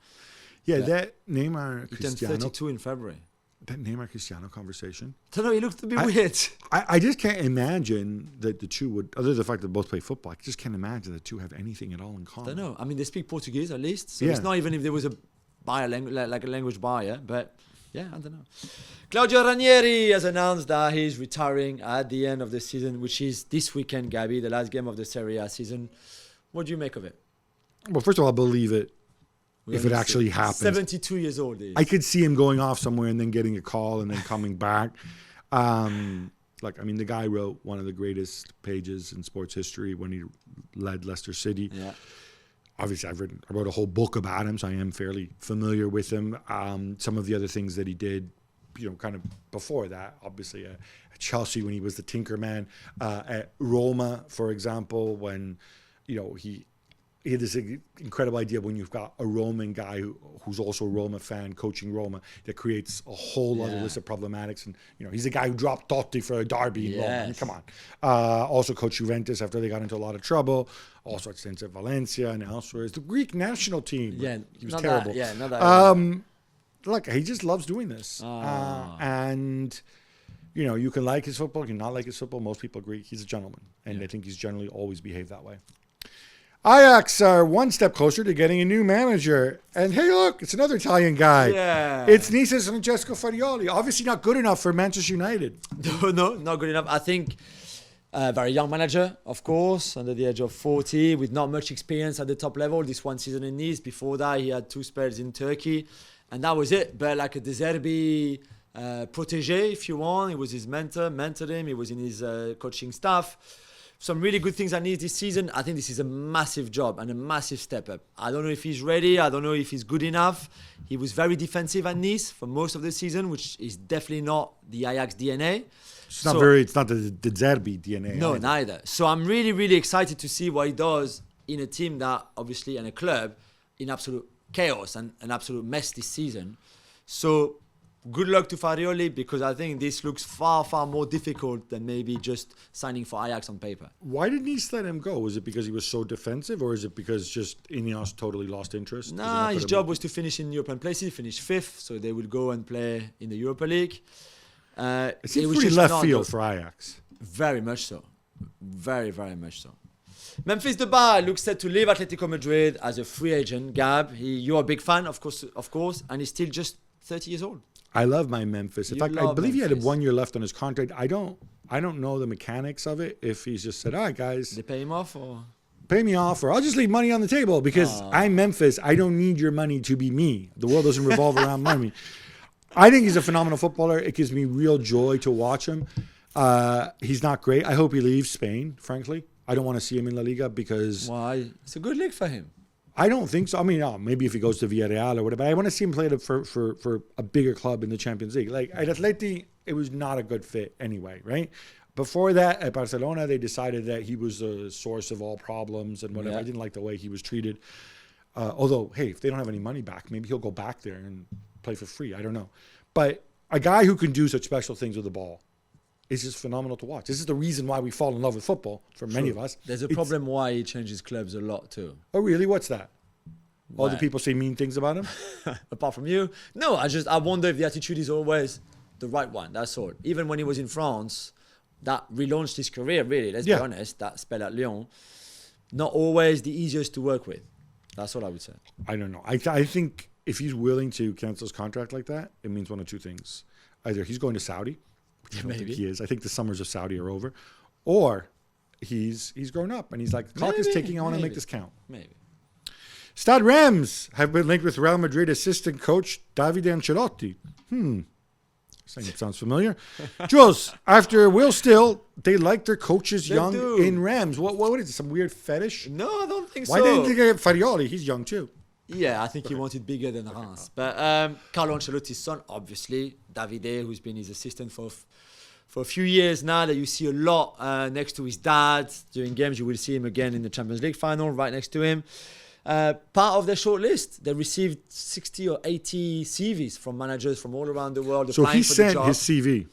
Yeah, that Neymar Cristiano. He turned 32 in February. That Neymar Cristiano conversation. I don't know, he looked a bit weird. I just can't imagine that the two would, other than the fact that both play football, I just can't imagine the two have anything at all in common. I don't know. I mean, they speak Portuguese at least, so it's not even if there was a language barrier, but yeah, I don't know. Claudio Ranieri has announced that he's retiring at the end of the season, which is this weekend, Gabby, the last game of the Serie A season. What do you make of it? Well, first of all, I believe it. If it actually happens. 72 years old. I could see him going off somewhere and then getting a call and then coming back. The guy wrote one of the greatest pages in sports history when he led Leicester City. Yeah. Obviously, I wrote a whole book about him, so I am fairly familiar with him. Some of the other things that he did, kind of before that, obviously at Chelsea when he was the Tinker Man, at Roma, for example, when, he he had this incredible idea when you've got a Roman guy who's also a Roma fan coaching Roma that creates a whole other list of problematics. And, he's the guy who dropped Totti for a derby in Roma. I mean, come on. Also coached Juventus after they got into a lot of trouble. Also at stints at Valencia and elsewhere. It's the Greek national team. Yeah, he was terrible. Not that. Look, he just loves doing this. And, you can like his football, you can not like his football. Most people agree he's a gentleman. And I think he's generally always behaved that way. Ajax are one step closer to getting a new manager. And hey, look, it's another Italian guy. Yeah. It's Nice's Francesco Farioli. Obviously not good enough for Manchester United. No, not good enough. I think a very young manager, of course, under the age of 40, with not much experience at the top level. This one season in Nice. Before that, he had 2 spells in Turkey. And that was it. But like a De Zerbi protégé, if you want. He was his mentored him. He was in his coaching staff. Some really good things at Nice this season. I think this is a massive job and a massive step up. I don't know if he's ready. I don't know if he's good enough. He was very defensive at Nice for most of the season, which is definitely not the Ajax DNA. It's not the De Zerbi DNA. No, neither. So I'm really, really excited to see what he does in a team that, obviously, and a club in absolute chaos and an absolute mess this season. So good luck to Farioli, because I think this looks far, far more difficult than maybe just signing for Ajax on paper. Why did Nice let him go? Was it because he was so defensive, or is it because just Ineos totally lost interest? Nah, his job was to finish in European places, finish 5th, so they will go and play in the Europa League. It seems pretty left field for Ajax. Very much so. Very, very much so. Memphis Depay looks set to leave Atletico Madrid as a free agent. Gab, you're a big fan, of course, and he's still just 30 years old. I love my Memphis. In fact, I believe he had 1 year left on his contract. I don't know the mechanics of it. If he's just said, all right, guys. They pay him off, or? Pay me off, or I'll just leave money on the table because I'm Memphis. I don't need your money to be me. The world doesn't revolve around money. I think he's a phenomenal footballer. It gives me real joy to watch him. He's not great. I hope he leaves Spain, frankly. I don't want to see him in La Liga because... Why? It's a good league for him. I don't think so. I mean, maybe if he goes to Villarreal or whatever. I want to see him play for a bigger club in the Champions League. Like at Atleti, it was not a good fit anyway, right? Before that, at Barcelona, they decided that he was the source of all problems and whatever. Yeah. I didn't like the way he was treated. Although, hey, if they don't have any money back, maybe he'll go back there and play for free. I don't know. But a guy who can do such special things with the ball is just phenomenal to watch. This is the reason why we fall in love with football, for many of us. There's a problem why he changes clubs a lot too. Oh, really? What's that? All the people say mean things about him? Apart from you? No, I wonder if the attitude is always the right one. That's all. Even when he was in France, that relaunched his career, really. Let's be honest. That spell at Lyon. Not always the easiest to work with. That's all I would say. I don't know. I think if he's willing to cancel his contract like that, it means one of two things. Either he's going to Saudi, which I don't think he is. I think the summers of Saudi are over. Or he's grown up and he's like, the clock is ticking. I want to make this count. Maybe. Stade Reims have been linked with Real Madrid assistant coach Davide Ancelotti. Sounds familiar. Jules, after Will Still, they like their coaches young in Reims. What is it, some weird fetish? No, I don't think so. Why didn't they get Farioli? He's young too. Yeah, I think he wanted bigger than Reims. But Carlo Ancelotti's son, obviously, Davide, who's been his assistant for a few years now, that you see a lot next to his dad. During games, you will see him again in the Champions League final, right next to him. Part of their short list, they received 60 or 80 CVs from managers from all around the world. So he sent his CV.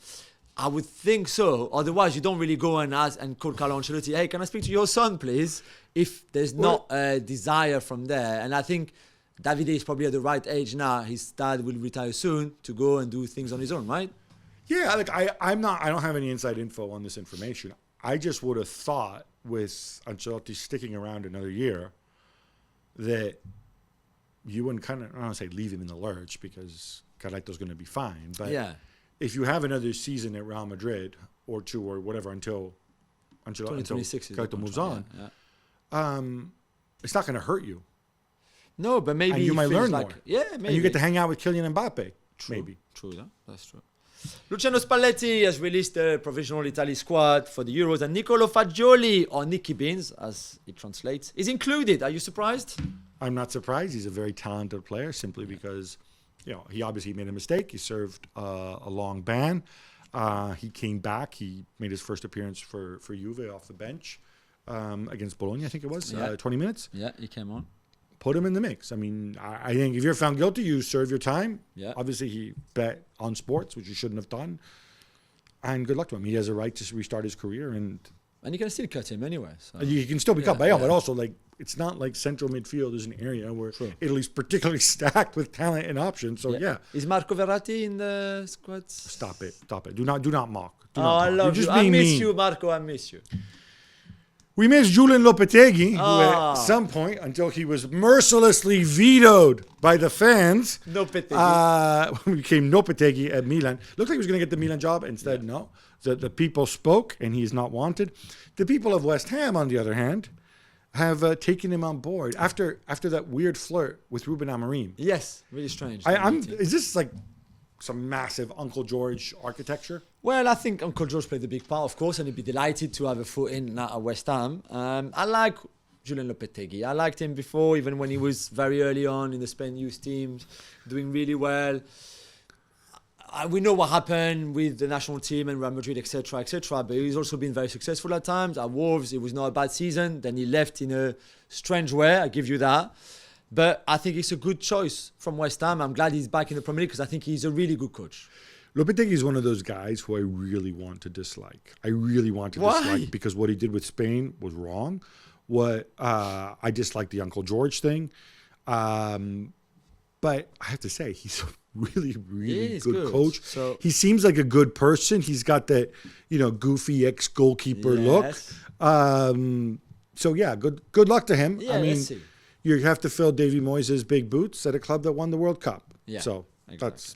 I would think so. Otherwise, you don't really go and ask and call Carlo Ancelotti, hey, can I speak to your son, please? If there's not a desire from there. And I think Davide is probably at the right age now. His dad will retire soon to go and do things on his own, right? Yeah, like I don't have any inside info on this information. I just would have thought with Ancelotti sticking around another year that you wouldn't I don't want to say leave him in the lurch because Galacto's going to be fine. But if you have another season at Real Madrid or two or whatever until Galacto moves on, it's not going to hurt you. No, but maybe and you might learn more. Yeah, maybe. And you get to hang out with Kylian Mbappe. True. Maybe. True, that's true. Luciano Spalletti has released the provisional Italy squad for the Euros, and Nicolo Fagioli, or Nicky Beans, as it translates, is included. Are you surprised? I'm not surprised. He's a very talented player, simply because, he obviously made a mistake. He served a long ban. He came back. He made his first appearance for Juve off the bench. against Bologna, I think it was, 20 minutes. Yeah, he came on. Put him in the mix. I mean, I think if you're found guilty, you serve your time. Yeah. Obviously, he bet on sports, which he shouldn't have done. And good luck to him. He has a right to restart his career. And you can still cut him anyway. So. You can still be cut by him, but also, like, it's not like central midfield is an area where Italy's particularly stacked with talent and options. So, Is Marco Verratti in the squad? Stop it. Do not mock. I love you. I miss you, Marco. I miss you. We missed Julien Lopetegui, who at some point, until he was mercilessly vetoed by the fans, became Lopetegui at Milan. Looked like he was going to get the Milan job. Instead, no. The people spoke, and he's not wanted. The people of West Ham, on the other hand, have taken him on board after that weird flirt with Ruben Amorim. Yes, really strange. Is this like some massive Uncle George architecture? Well, I think Uncle George played a big part, of course, and he'd be delighted to have a foot in at West Ham. I like Julien Lopetegui. I liked him before, even when he was very early on in the Spain youth teams, doing really well. We know what happened with the national team and Real Madrid, etc., but he's also been very successful at times. At Wolves, it was not a bad season. Then he left in a strange way, I give you that. But I think it's a good choice from West Ham. I'm glad he's back in the Premier League because I think he's a really good coach. Lopetegui is one of those guys who I really want to dislike. Dislike because what he did with Spain was wrong. I dislike the Uncle George thing. But I have to say, he's a really, really good coach. So, he seems like a good person. He's got that, goofy ex-goalkeeper look. So, yeah, good luck to him. Yeah, let's see. You have to fill Davy Moyes' big boots at a club that won the World Cup. Yeah, so exactly.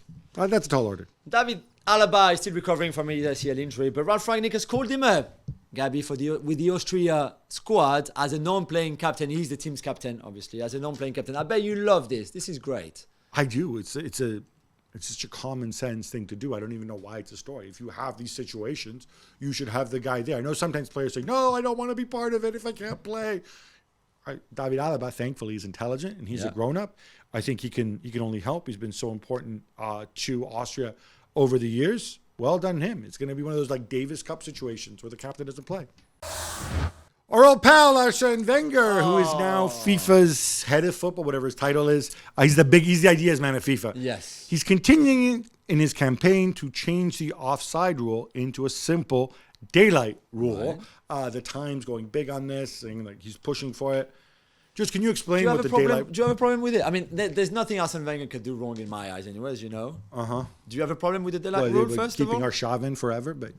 that's a tall order. David Alaba is still recovering from his ACL injury, but Ralf Rangnick has called him up, Gabby, with the Austria squad as a non-playing captain. He's the team's captain, obviously, as a non-playing captain. I bet you love this. This is great. I do. It's such a common sense thing to do. I don't even know why it's a story. If you have these situations, you should have the guy there. I know sometimes players say, no, I don't want to be part of it if I can't play. David Alaba, thankfully, is intelligent and he's a grown-up. I think he can only help. He's been so important to Austria over the years. Well done him. It's going to be one of those like Davis Cup situations where the captain doesn't play. Our old pal Arsene Wenger, who is now FIFA's head of football, whatever his title is. He's the ideas man at FIFA. Yes. He's continuing in his campaign to change the offside rule into a simple daylight rule. Right. The Times going big on this, saying like he's pushing for it. Just can you explain what the daylight... Do you have a problem with it? I mean, there's nothing Arsene Wenger could do wrong in my eyes anyway, as you know. Uh-huh. Do you have a problem with the daylight rule, first of all? Keeping Arshavin forever, but...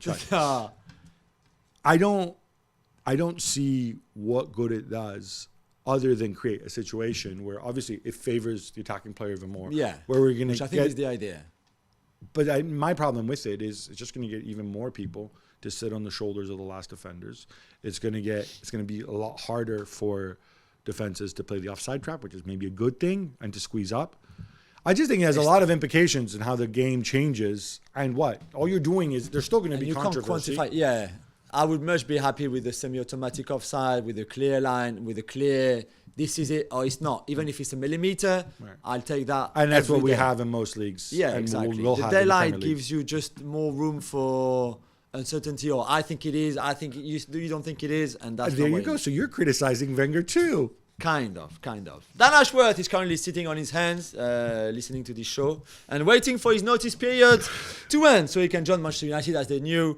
I don't see what good it does other than create a situation where obviously it favors the attacking player even more. Yeah. Where we're going to Which I think is the idea. But my problem with it is it's just going to get even more people to sit on the shoulders of the last defenders. It's going to be a lot harder for defenses to play the offside trap, which is maybe a good thing, and to squeeze up. I just think it has a lot of implications in how the game changes and what. All you're doing is there's still going to be controversy. Can't quantify. Yeah. I would much be happy with the semi-automatic offside, with a clear line, with a clear, this is it or it's not. Even if it's a millimeter, right. I'll take that. And that's what we have in most leagues. Yeah, exactly. The daylight gives you just more room for uncertainty, or I think it is. I think you don't think it is, and that's there you go. So you're criticizing Wenger too. Kind of. Dan Ashworth is currently sitting on his hands, listening to this show and waiting for his notice period to end so he can join Manchester United as the new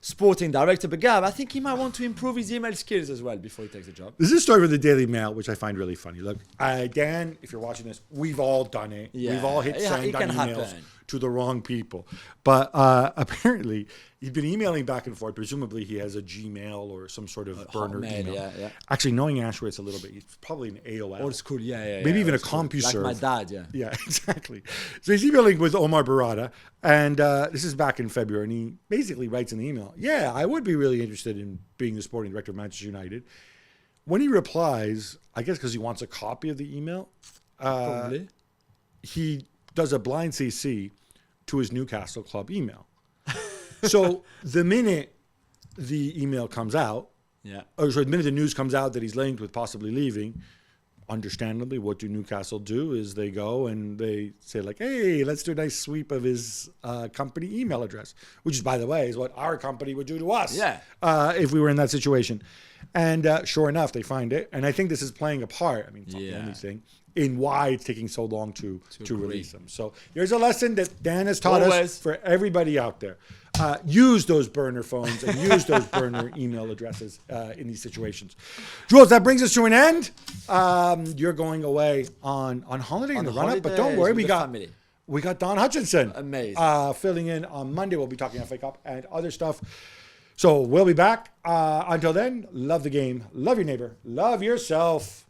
sporting director. But Gab, I think he might want to improve his email skills as well before he takes the job. This is a story with the Daily Mail, which I find really funny. Look, Dan, if you're watching this, we've all done it. Yeah. We've all hit send on emails to the wrong people. But apparently, he's been emailing back and forth. Presumably, he has a Gmail or some sort of burner email. Yeah. Actually, knowing Ashworth a little bit, he's probably an AOL. Old school, yeah. Maybe even a CompuServe. Like my dad, yeah. Yeah, exactly. So he's emailing with Omar Barada, and this is back in February, and he basically writes in the email, yeah, I would be really interested in being the sporting director of Manchester United. When he replies, I guess because he wants a copy of the email, probably. He does a blind CC to his Newcastle club email. So the minute the email comes out, or sorry, the minute the news comes out that he's linked with possibly leaving, understandably, what do Newcastle do is they go and they say like, hey, let's do a nice sweep of his company email address, which is, by the way, is what our company would do to us if we were in that situation. And sure enough, they find it. And I think this is playing a part. I mean, it's not the only thing in why it's taking so long to release them. So there's a lesson that Dan has taught us for everybody out there. Use those burner phones and use those burner email addresses in these situations. Jules, that brings us to an end. You're going away on holiday in the run-up, but don't worry, we got Don Hutchinson. Amazing. Filling in on Monday. We'll be talking FA Cup and other stuff. So we'll be back. Until then, love the game, love your neighbor, love yourself.